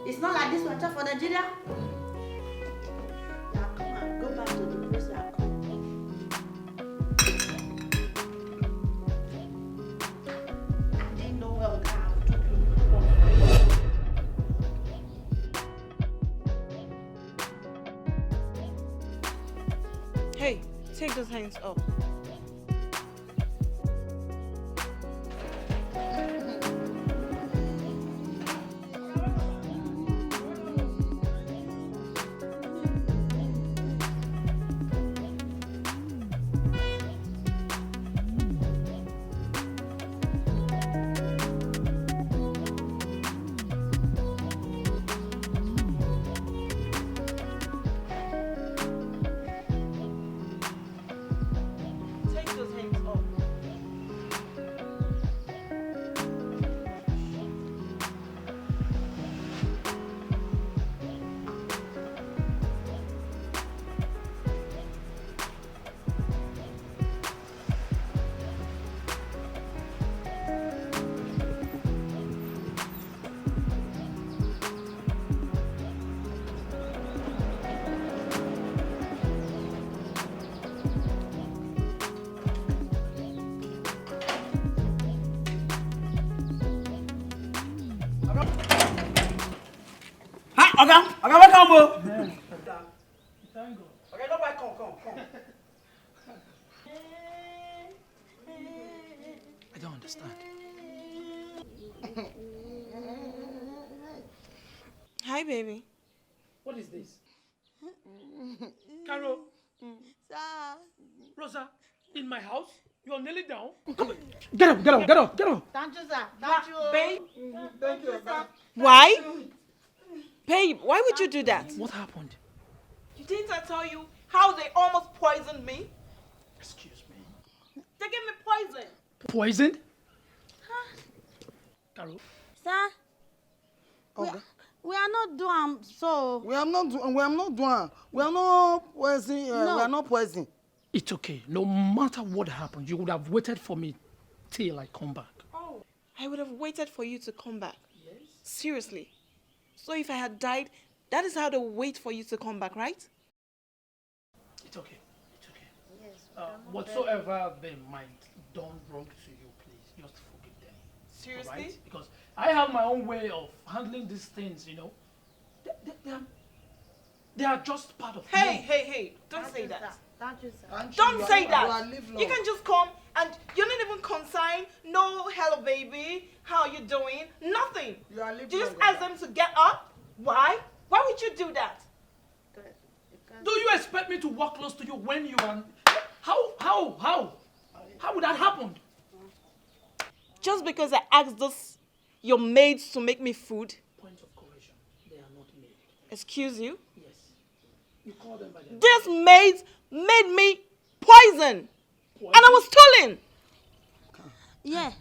It's not like this we are chopped for Nigeria. Yeah, come on, go back to the place we are coming. I didn't know where we have to do. Hey, take those hands up. Take those hands up. Oga, welcome, oh. Thank God. Okay, nobody come. I don't understand. Hi, baby. What is this? Carol, Sir. Rosa, in my house? You are nearly down. Come on. Get up. Thank you, sir. Thank you. Babe, Thank you, sir. why? Babe, why would you do that? What happened? You didn't I tell you how they almost poisoned me? Excuse me. They gave me poison. Poisoned? Carol? Sir, we are not doing so. We are not doing. We are not poison. No. We are not poison. It's okay. No matter what happened, you would have waited for me till I come back. Oh, I would have waited for you to come back. Yes. Seriously. So if I had died, that is how they wait for you to come back, right? It's okay. Yes. Whatsoever they might done wrong to you, please just forgive them. Seriously? Right? Because I have my own way of handling these things, you know. They are just part of me. Hey, don't say that. Thank you, sir. Don't say that. You You can just come and you're not even concerned. No, hello, baby. How are you doing? Nothing. You are live You just long, ask them to get up. Why? Why would you do that? Do you expect me to walk close to you when you are... How would that happen? Just because I asked your maids to make me food. Point of correction. They are not made. Excuse you? Yes. You call them by their These maids made me poison. And I was stolen. Yeah,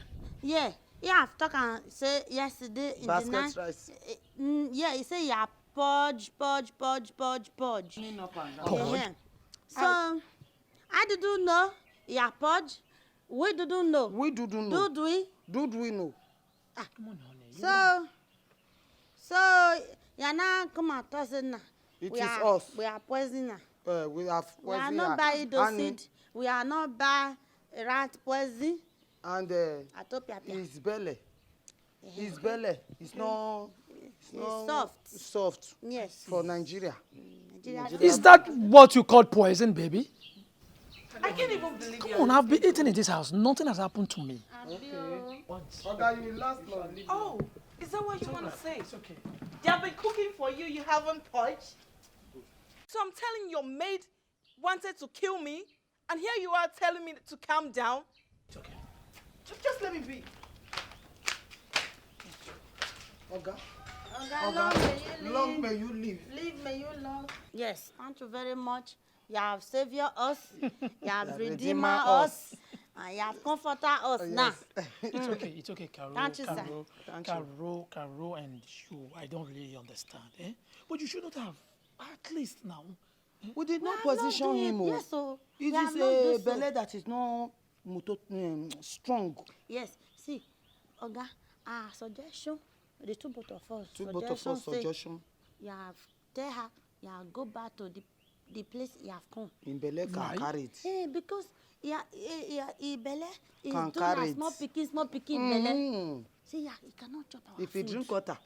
I've talked and say yesterday in basket the night. rice. Yeah, he say yeah, purge. Clean up and down. Yeah. So, I didn't know, yeah, purge. We didn't know. We do know. Do we? Do we know? Come on, honey. So, yeah, now come and toss it now. It is us. We are poison now. We have We are poison not by and seed. We are not by rat poison. and Atopia. his belly. His belly is not. It's soft. Yes. For Nigeria. Nigeria. Is that what you call poison, baby? I can't even believe Come you're on, I've been listening eating in this house. Nothing has happened to me. What? Oga, you will last long. Oh, is that what you want to say? It's okay. They have been cooking for you, you haven't touched. So I'm telling your maid wanted to kill me, and here you are telling me to calm down. It's okay. Just let me be. Oga, Long may you live. Live, may you long. Yes, thank you very much. You have savior us, you have redeemer us, and you have comforter us. Now, It's okay, Carol. Thank you, sir. Carol, and you. I don't really understand, eh? But you shouldn't have, at least now. We did not We have position not him. did- yes, so It we have is not do a so. belly that is not strong. Yes, see, Oga, our suggestion, the two both of us, To both of us, say, suggestion. you have tell her, you have go back to the place you have come. In belly can carry it. Because belle is Can doing carry a it. small picking belle. Mm. See, he cannot chop our If food. you drink water,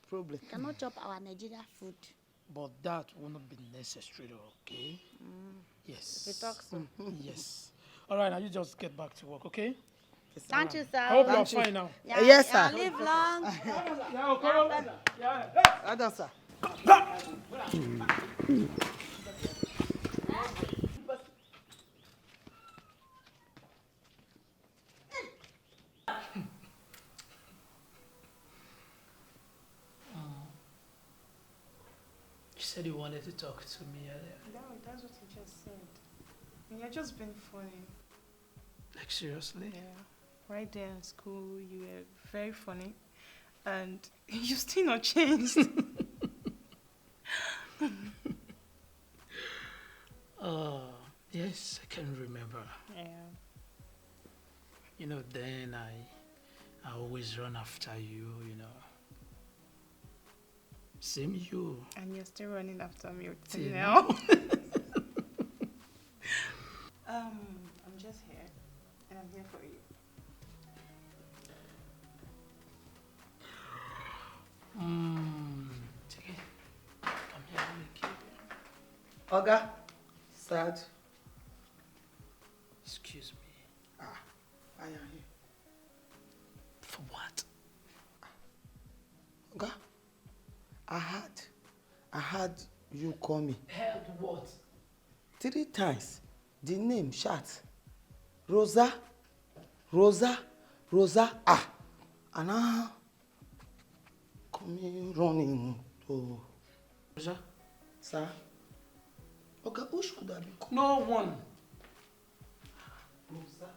problem. He cannot chop our Nigeria food. But that will not be necessary, okay? Yes. We talk so. Yes. All right, now you just get back to work, okay? Thank you, sir. I hope you're Thank you. fine now. Yeah, Yes, yeah, sir. Live long. Yeah, Carol. Yeah. Adam, sir. You said you wanted to talk to me earlier. No, that's what you just said. And you're just being funny. Like, seriously? Yeah. Right there in school, you were very funny. And you still not changed. Yes, I can remember. Yeah. You know, then I always run after you, you know. Same you. And you're still running after me till Till now. I'm just here. And I'm here for you. Take it. Come here, let me give you. Oga, sad. Excuse me. I am here. For what? Oga, I had you call me Heard what? 3 times. The name shout, Rosa, Rosa, Rosa. And now coming running to Rosa? sir. Oga, who should I be calling? No one. Rosa.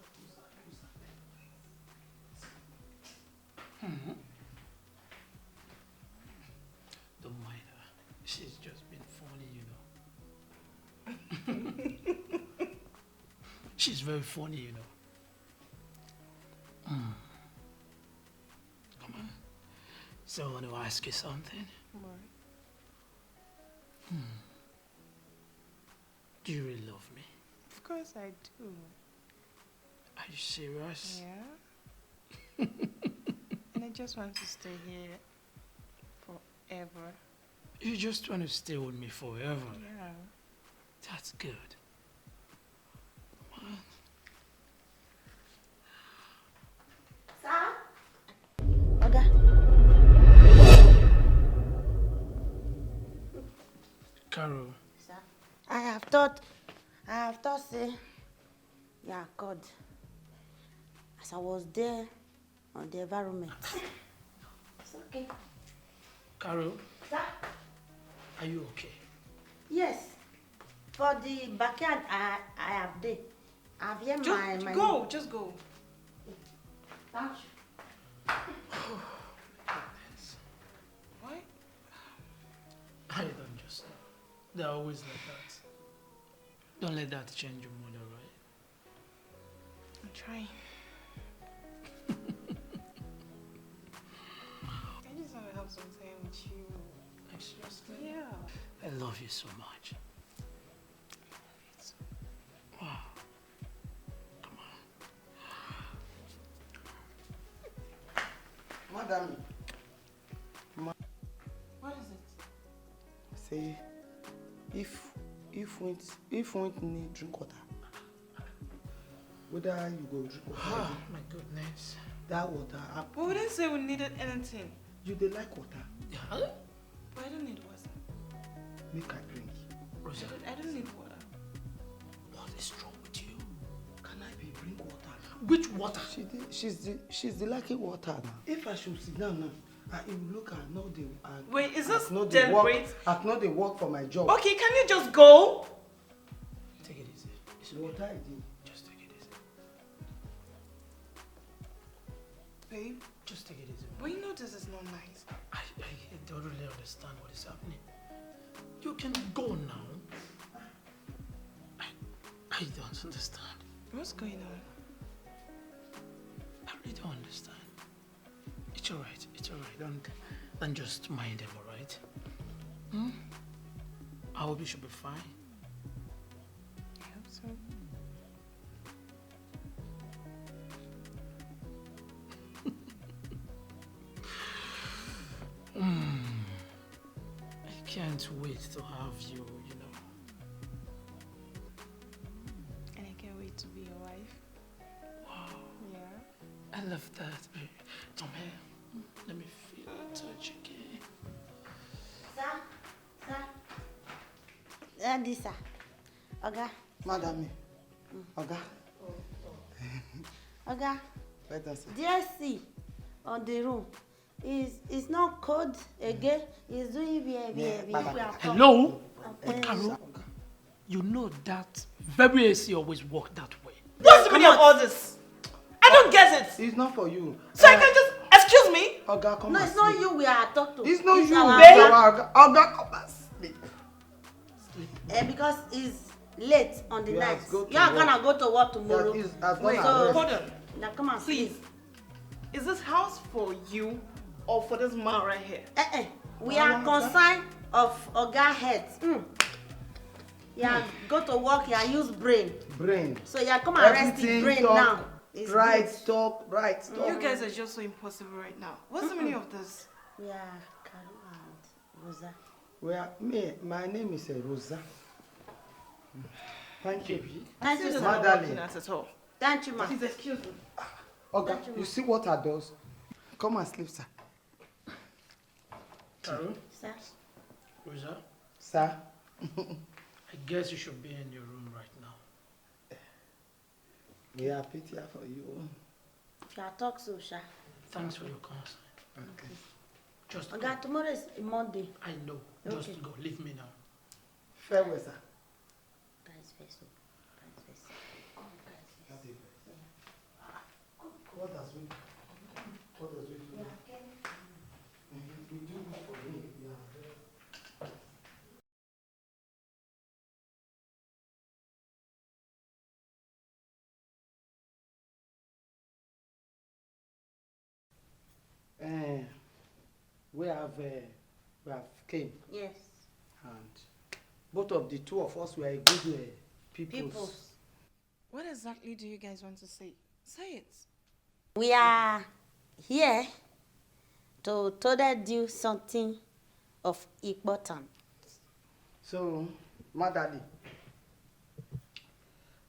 Don't mind her. She's just been funny, you know. She's very funny, you know. Come on. So I want to ask you something. What? Do you really love me? Of course I do. Are you serious? Yeah. And I just want to stay here forever. You just want to stay with me forever. Yeah. That's good. Sir? Oga. Carol, Sir? I have thought, say, yeah, God. As I was there on the environment. It's okay. Carol, Sir? are you okay? Yes. For the backyard I have there. I've here my Go, just go. Thank you. What? I don't just know. They're always like that. Don't let that change your mood, alright? I'm trying. I just want to have some time with you. Like, seriously? Yeah. I love you so much. Wow. Come on. Madam, What is it? say, if we need drink water, whether you go drink water. Oh my goodness. That water. But we didn't say we needed anything. You dey like water? Yeah. But I don't need water. Make I drink. Rosa, I don't need water. what is wrong with you? Can I be drink water? Which water? She's the lucky water now. If I should sit down now, I will look at no the. Wait, is this deliberate? I know they work for my job. Okay, can you just go? Take it easy. It's water I did. Just take it easy. Babe, Just take it easy. but you know this is not nice. I don't really understand what is happening. You can go now. I don't understand. What's going on? I really don't understand. It's alright. It's alright. Don't just mind them, alright? I hope you should be fine. I hope so. I can't wait to have you, you know. And I can't wait to be your wife. Wow. Yeah. I love that, baby. Come here. Let me feel the touch again. Sir. Daddy, sir. Oga. Madam, Oga. Oga. Let us see. DSC on the room is not cold again. It's doing behavior. Hello? Okay. Carol, you know that very AC always work that way. What's the meaning of all this? I don't get it. It's not for you. So I can just excuse me? Oga, come No, and it's not sleep. you we are talking to. It's not you. our babe. Oga, come and sleep. Because it's late on the We night. have to go to You are work. gonna go to work tomorrow. That is as Wait, long so- as hold on. Now come and Please. sleep. Is this house for you or for this man right here? We are concerned of Oga heads. Yeah, go to work. Yeah, use brain. brain. So yeah, come and rest the Everything brain talk, now. It's right good. talk, right talk. You guys are just so impossible right now. What's the meaning of this? Yeah, Carol and Rosa. Well, my name is Rosa. Thank you. Thank you, This is sir. not Madam. working at all. Thank you, ma. Please excuse me. Okay, you see what I does? Come and sleep, sir. Carol, Sir. Rosa, Sir, I guess you should be in your room right now. we are pity for you. If you are talk so, sir. Thanks for your concern. Okay. Just go. Oga, tomorrow is Monday. I know. Okay. Just go. Leave me now. Farewell, sir. Guys, face up. Guys, face up. Guys, face up. What does we do? What does we do? You do good for me. Yeah. We have came Yes. and both of the two of us were good people. What exactly do you guys want to say? Say it. We are here to do something of importance. So, my daddy,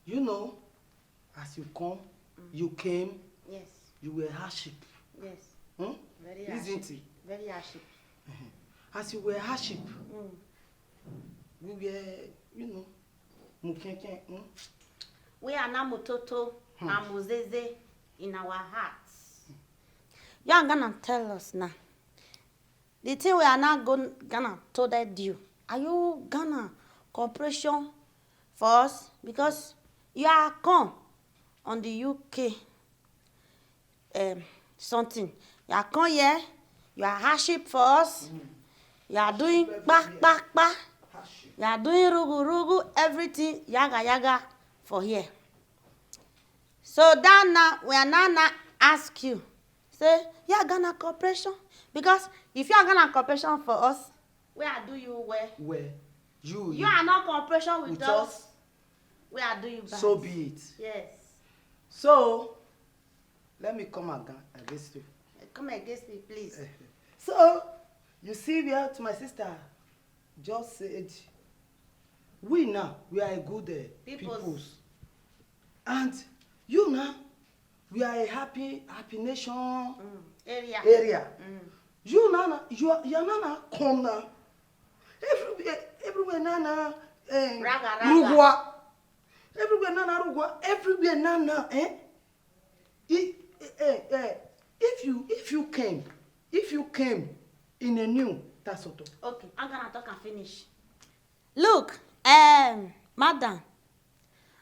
you know, as you come, you came, Yes. you were hardship. Yes. Hmm? Very Isn't it? Very hardship. As you were hardship, Mm. we were, you know, mukenken. We are now Mutoto and Muzeze in our hearts. You are gonna tell us now. The thing we are now gonna tell you. Are you gonna cooperation for us? Because you are come on the UK something. You are come here, you are hardship for us. You are doing ba. You are doing rugu, everything yaga for here. So now we are now ask you, say you are gonna cooperation, because if you are gonna cooperation for us, where do you where? Where You are not cooperation with us. Where do you bad? So be it. Yes. So, let me come against you. Come against me, please. So, you see what my sister just said. we now, we are a good Peoples. peoples. And you now, we are a happy nation Area. area. You now, you are now come now. Everywhere now, Raga. Rugwa. Everywhere now, Rugwa. Everywhere now, eh? If you came in a new Tasoto. Okay, I'm gonna talk and finish. Look, madam,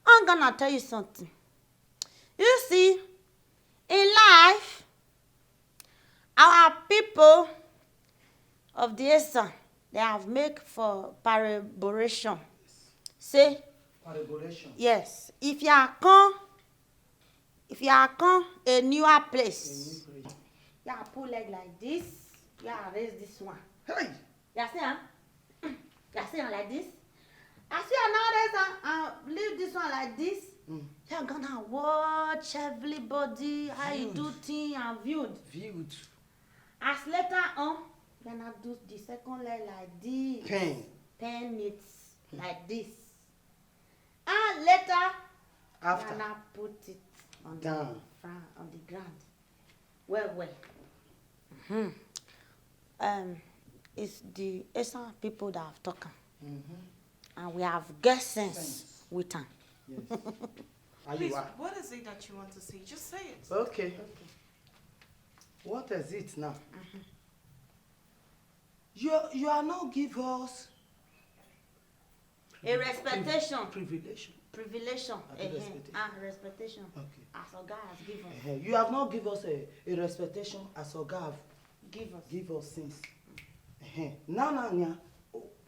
I'm gonna tell you something. You see, in life, our people of the Esan, they have made for paraboration. Say, Regulation. yes, if you are come a newer place, you put leg like this, you raise this one. Hey! You see, huh? You see like this. I see another and leave this one like this. You're gonna watch everybody how you do things and viewed. As later on, you're gonna do the second leg like this. Pen it like this. And later, After. you're gonna put it on Down. the front, on the ground. Well. It's the Esan people that have talking. And we have get sense with them. Yes. Are Please, you are? what is it that you want to say? Just say it. Okay. What is it now? You are now give us A respectation. privilege. Privilege. Respectation. Respectation. Okay. As our God has given us. You have not give us a respectation as Oga have Give us. since. Now,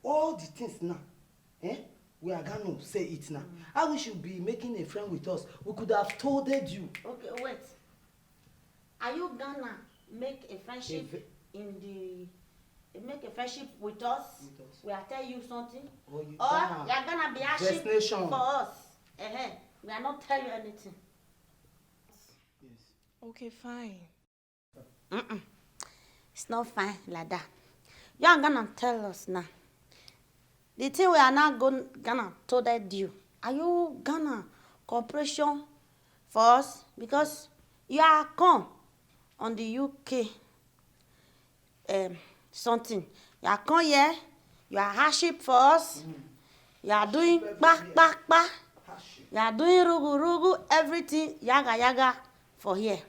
all the things now, we are going to say it now. How we should be making a friend with us? We could have told you. Okay, wait. Are you gonna make a friendship make a friendship with us? We are tell you something? Or you are gonna be a ship Destination. for us? We are not tell you anything. Yes. Okay, fine. It's not fine like that. You are gonna tell us now. The thing we are not gonna told you. Are you gonna cooperation for us? Because you are come on the UK something. You are come here, you are hardship for us. You are doing ba. You are doing rugu, everything yaga for here.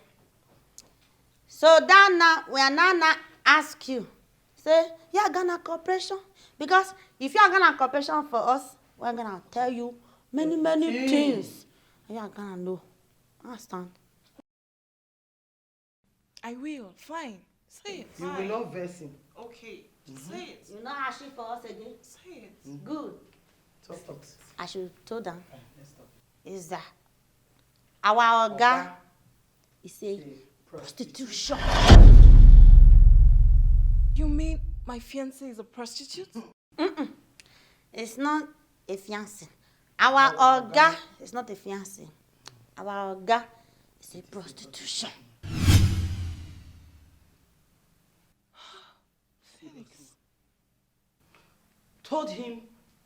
So that now we are now ask you, say you are gonna cooperation, because if you are gonna cooperation for us, we are gonna tell you many things. And you are gonna know. Understand? I will. Fine. Say it. You will not verse him. Okay. Say it. You know hardship for us again? Say it. Good. Talk it. I should told them Let's talk. is that our Oga Oga is a prostitution. You mean my fiancé is a prostitute? It's not a fiancé. Our Oga is not a fiancé. Our Oga is a prostitution. Felix. Told him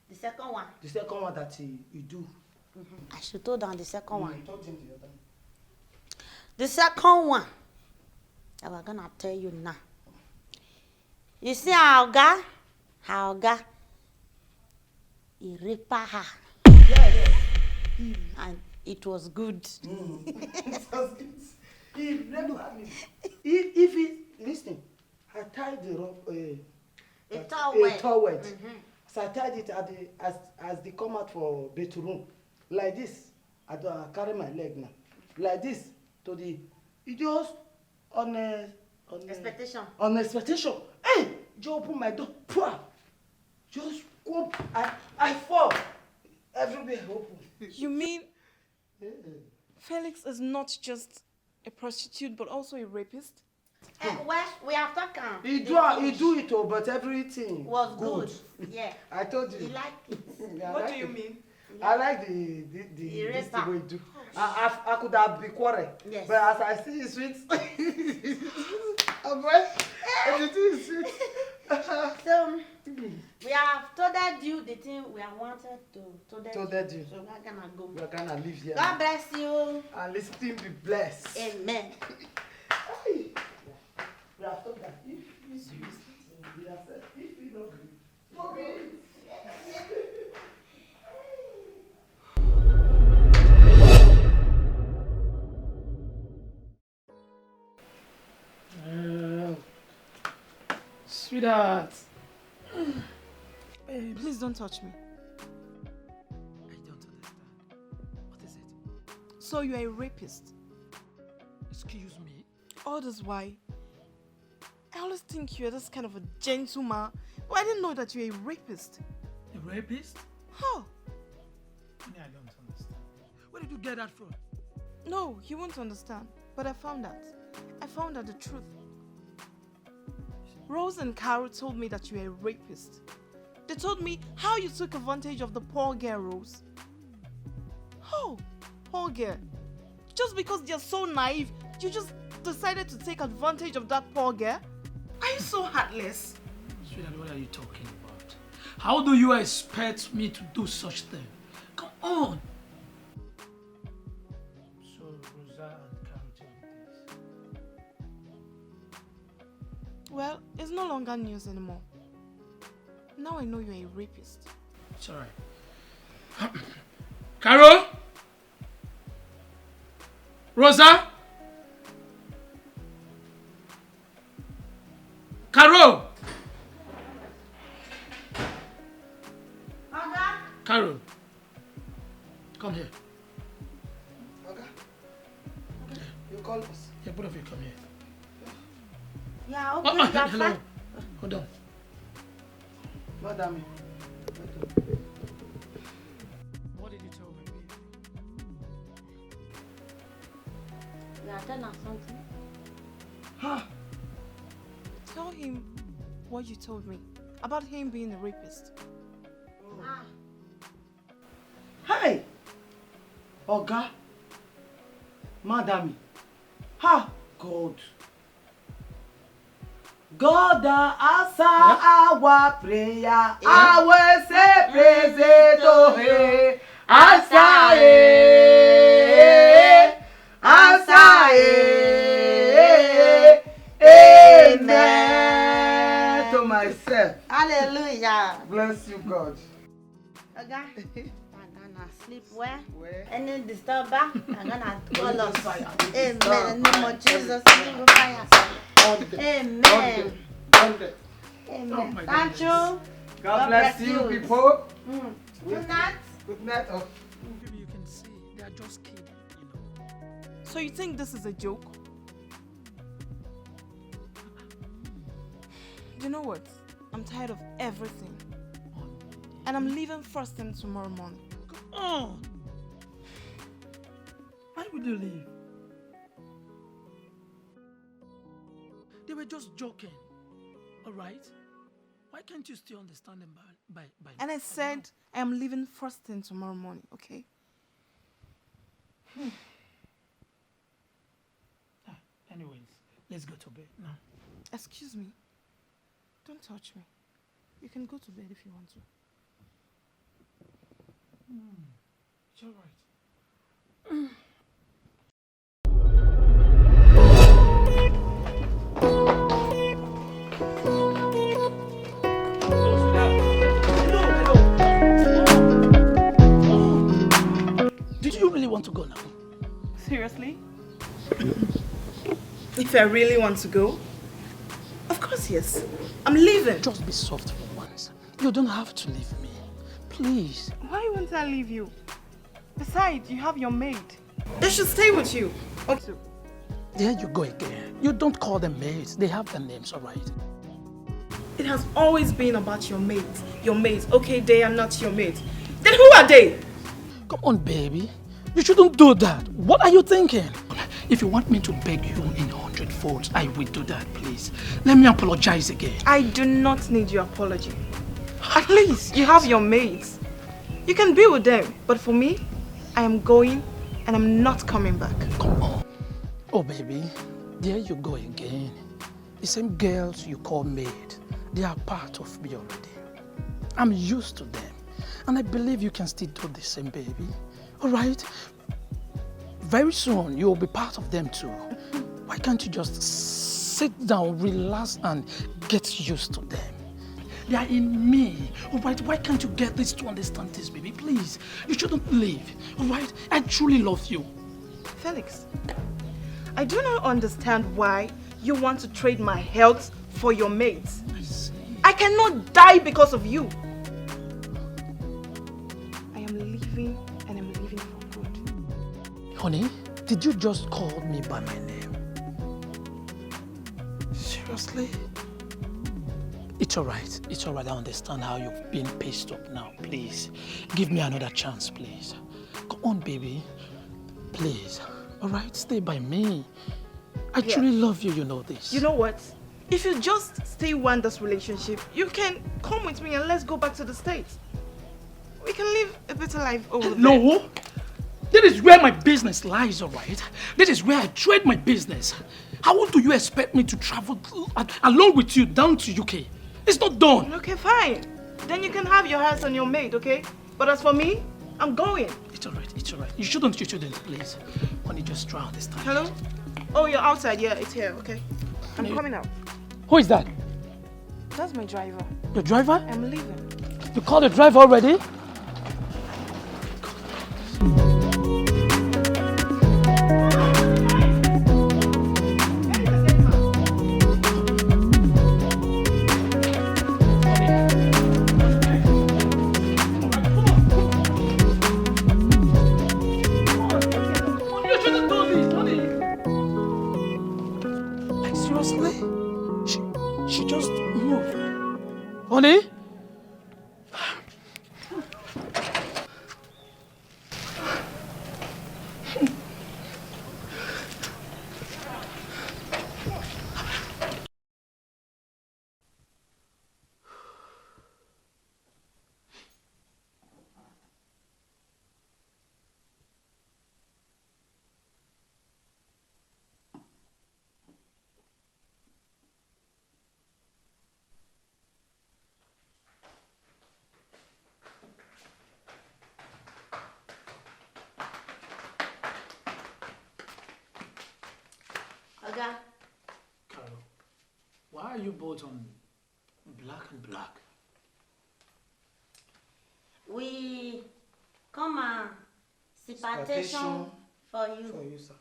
The second one. the second one that he do. I should told them the second one. Told him the other. The second one that we're gonna tell you now. You see our Oga, he raped her. Yes. And it was good. He never me. If he listen, I tied the rope. A towel. So I tied it at as they come out for bedroom, like this. I carry my leg now, like this to the. It just on Expectation. On expectation. Hey, just open my door. Pwah! Just go. I fall. Everywhere open. You mean Felix is not just a prostitute but also a rapist? Well, we have talked. He do it all, but everything was good. Yeah. I told you. You like it. I What like do you it. mean? I like the this raper. thing we do. I could have been quarrel. Yes. But as I see it sweet, I'm right. Everything is sweet. So We have told you the thing we have wanted to told you. So we're gonna go. We are gonna leave here. God bless you. And let's still be blessed. Amen. We have told that if you see this, we have said, if you don't agree, Sweetheart. Babe, please don't touch me. I don't understand. What is it? So you're a rapist. Excuse me. All this why? I always think you're this kind of a gentleman. But I didn't know that you're a rapist. A rapist? Huh? I don't understand. Where did you get that from? No, you won't understand. But I found out. I found out the truth. Rose and Carol told me that you're a rapist. They told me how you took advantage of the poor girl, Rose. Oh, poor girl. Just because they're so naive, you just decided to take advantage of that poor girl? Are you so heartless? Sweetheart, what are you talking about? How do you expect me to do such thing? Come on! So, Rosa and Carol told you this. Well, it's no longer news anymore. Now I know you're a rapist. It's alright. Carol? Rosa? Carol! Carol, come here. Okay. You call us. Yeah, both of you come here. Yeah, Oh, okay. That's hello. fine. Hold on. Madam. What did you tell me, baby? Yeah, tell us something. Huh? Tell him what you told me about him being a rapist. Ah. Hey! Oga. Madam. Ha! God. God answer our prayer. I will say praise it to Him. Answer it. Answer it. Amen. To myself. Hallelujah. Bless you, God. Okay. I'm gonna sleep well. Where? Any disturber, I'm gonna call us. Fire. Amen. In the name of Jesus. Fire. Amen. Amen. my Thank you. God bless you, people. Good night. Good night. Oh. Maybe you can see they are just kidding, you know. So you think this is a joke? You know what? I'm tired of everything. And I'm leaving first thing tomorrow morning. Come on! Why would you leave? They were just joking, alright? Why can't you still understand them by And I said I am leaving first thing tomorrow morning, okay? Anyways, let's go to bed now. Excuse me. Don't touch me. You can go to bed if you want to. It's alright. Did you really want to go now? Seriously? If I really want to go? Of course, yes. I'm leaving. Just be soft for once. You don't have to leave me. Please. Why won't I leave you? Besides, you have your maid. They should stay with you. Okay. There you go again. You don't call them maids. They have their names, alright? It has always been about your maids. Your maids. Okay, they are not your maids. Then who are they? Come on, baby. You shouldn't do that. What are you thinking? If you want me to beg you in 100 folds, I will do that, please. Let me apologize again. I do not need your apology. At least you have your maids. You can be with them. But for me, I am going and I'm not coming back. Come on. Oh, baby. There you go again. The same girls you call maid, they are part of me already. I'm used to them. And I believe you can still do the same, baby. All right? Very soon, you'll be part of them too. Why can't you just sit down, relax, and get used to them? They are in me, all right? Why can't you get this to understand this, baby? Please, you shouldn't leave, all right? I truly love you. Felix, I do not understand why you want to trade my health for your mates. I see. I cannot die because of you. I am leaving, and I'm leaving for good. Honey, did you just call me by my name? Seriously? It's all right. It's all right. I understand how you've been pissed up now. Please, give me another chance, please. Come on, baby. Please. All right? Stay by me. I truly love you, you know this. You know what? If you just still want this relationship, you can come with me and let's go back to the States. We can live a better life over there. No. That is where my business lies, all right? That is where I trade my business. How do you expect me to travel along with you down to UK? It's not done. Okay, fine. Then you can have your house and your maid, okay? But as for me, I'm going. It's all right. It's all right. You shouldn't, please. Honey, just try this time. Hello? Oh, you're outside. Yeah, it's here, okay? I'm coming out. Who is that? That's my driver. Your driver? I'm leaving. You called the driver already? She just moved. Honey? Carol, why are you both on black and black? We come and citation for you. For you, sir.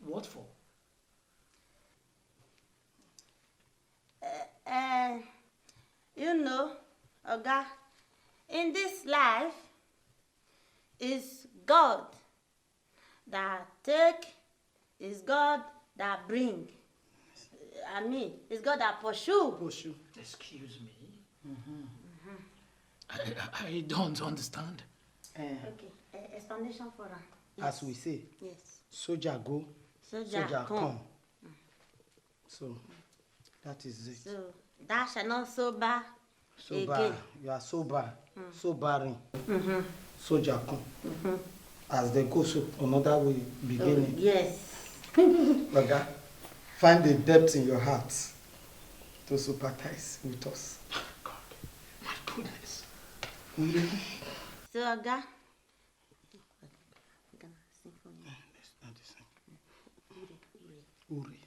What for? You know, Oga, in this life, is God that take, is God that bring. I mean, it's God that pursue. Excuse me. I don't understand. Okay, explanation for her. As we say, Yes. soldier go, Soldier come. So, that is it. So, that shall not sober Sober, again. you are sober, sobering. Soldier come. As they go, so another way beginning. Yes. Oga, find the depth in your heart to sympathize with us. God, my goodness. So, Oga, I'm gonna sing for you. That's the same. Uri.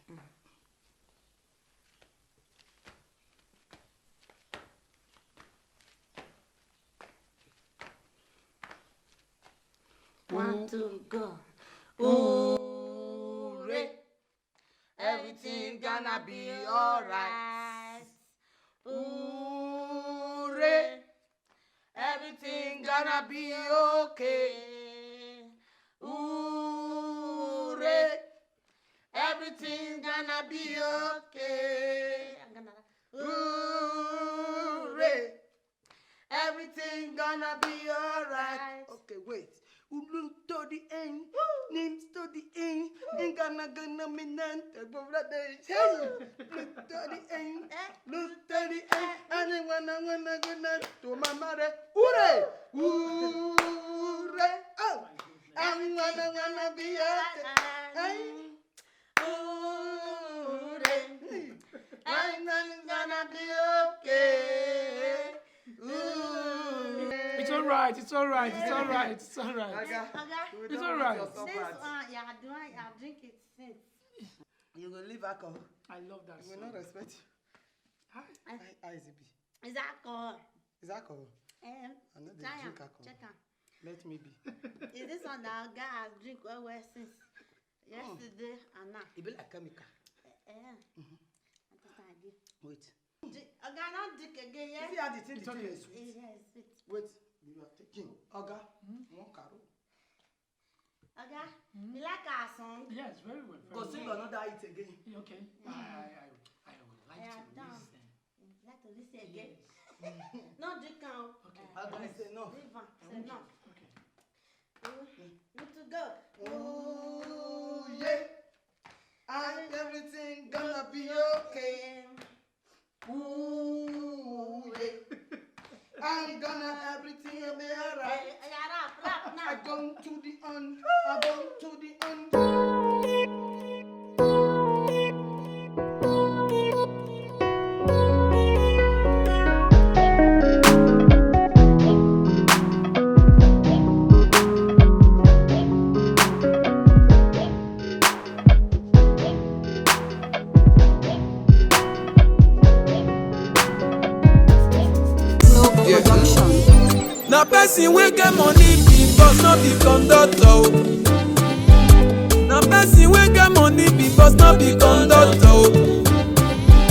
One, two, go. Ooh, everything gonna be alright. Ooh, everything gonna be okay. Ooh, everything gonna be okay. Ooh, everything gonna be alright. Okay, wait. Ulu to the end, names to the end, ain't gonna minante, brother. Look to the end, look to the end, and I wanna to my mother. Ure! Ure! Oh! I'm wanna be I'm gonna be okay. alright. It's alright. It's alright. It's alright. Oga, Oga, we It's don't alright. want your this support. one, yeah, do I drink it since. You will leave alcohol. I love that We will song. not respect you. Hi. How is it be? Is alcohol. Is alcohol? I know they try drink am, alcohol. check am. Let me be. Is this one that Oga has drink well since yesterday and now? It be like chemical. I think I give. Wait. Oga, not drink again, If you yeah? had the thing, the thing is sweet. Yes, sweet. Wait. You are taking. Oga. One caro. Oga, you like our song? Yes, very well. Very Go well. sing another hit again. Yeah, okay. I would like I to am down. listen. You like to listen again? No drink am. Okay. Oga, say no. Leave am. Say no. Okay. Good to go. Oh yeah. And everything gonna be okay. Ooh yeah. I'm gonna everything will be alright. Yeah, rap now. I gone to the end. I gone to the end. Na person wey get money be boss, no be conductor o. Na person wey get money be boss, no be conductor o.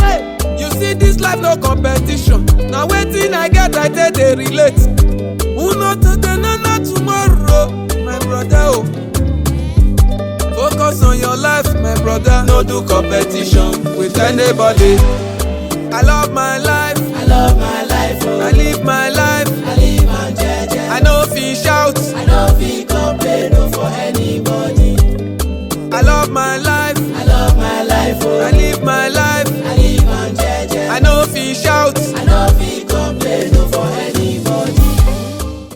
Hey, you see this life no competition. Na wetin I get I take dey relate. Who know today no know tomorrow, my brother o. Focus on your life, my brother. No do competition with anybody. I love my life. I live my life.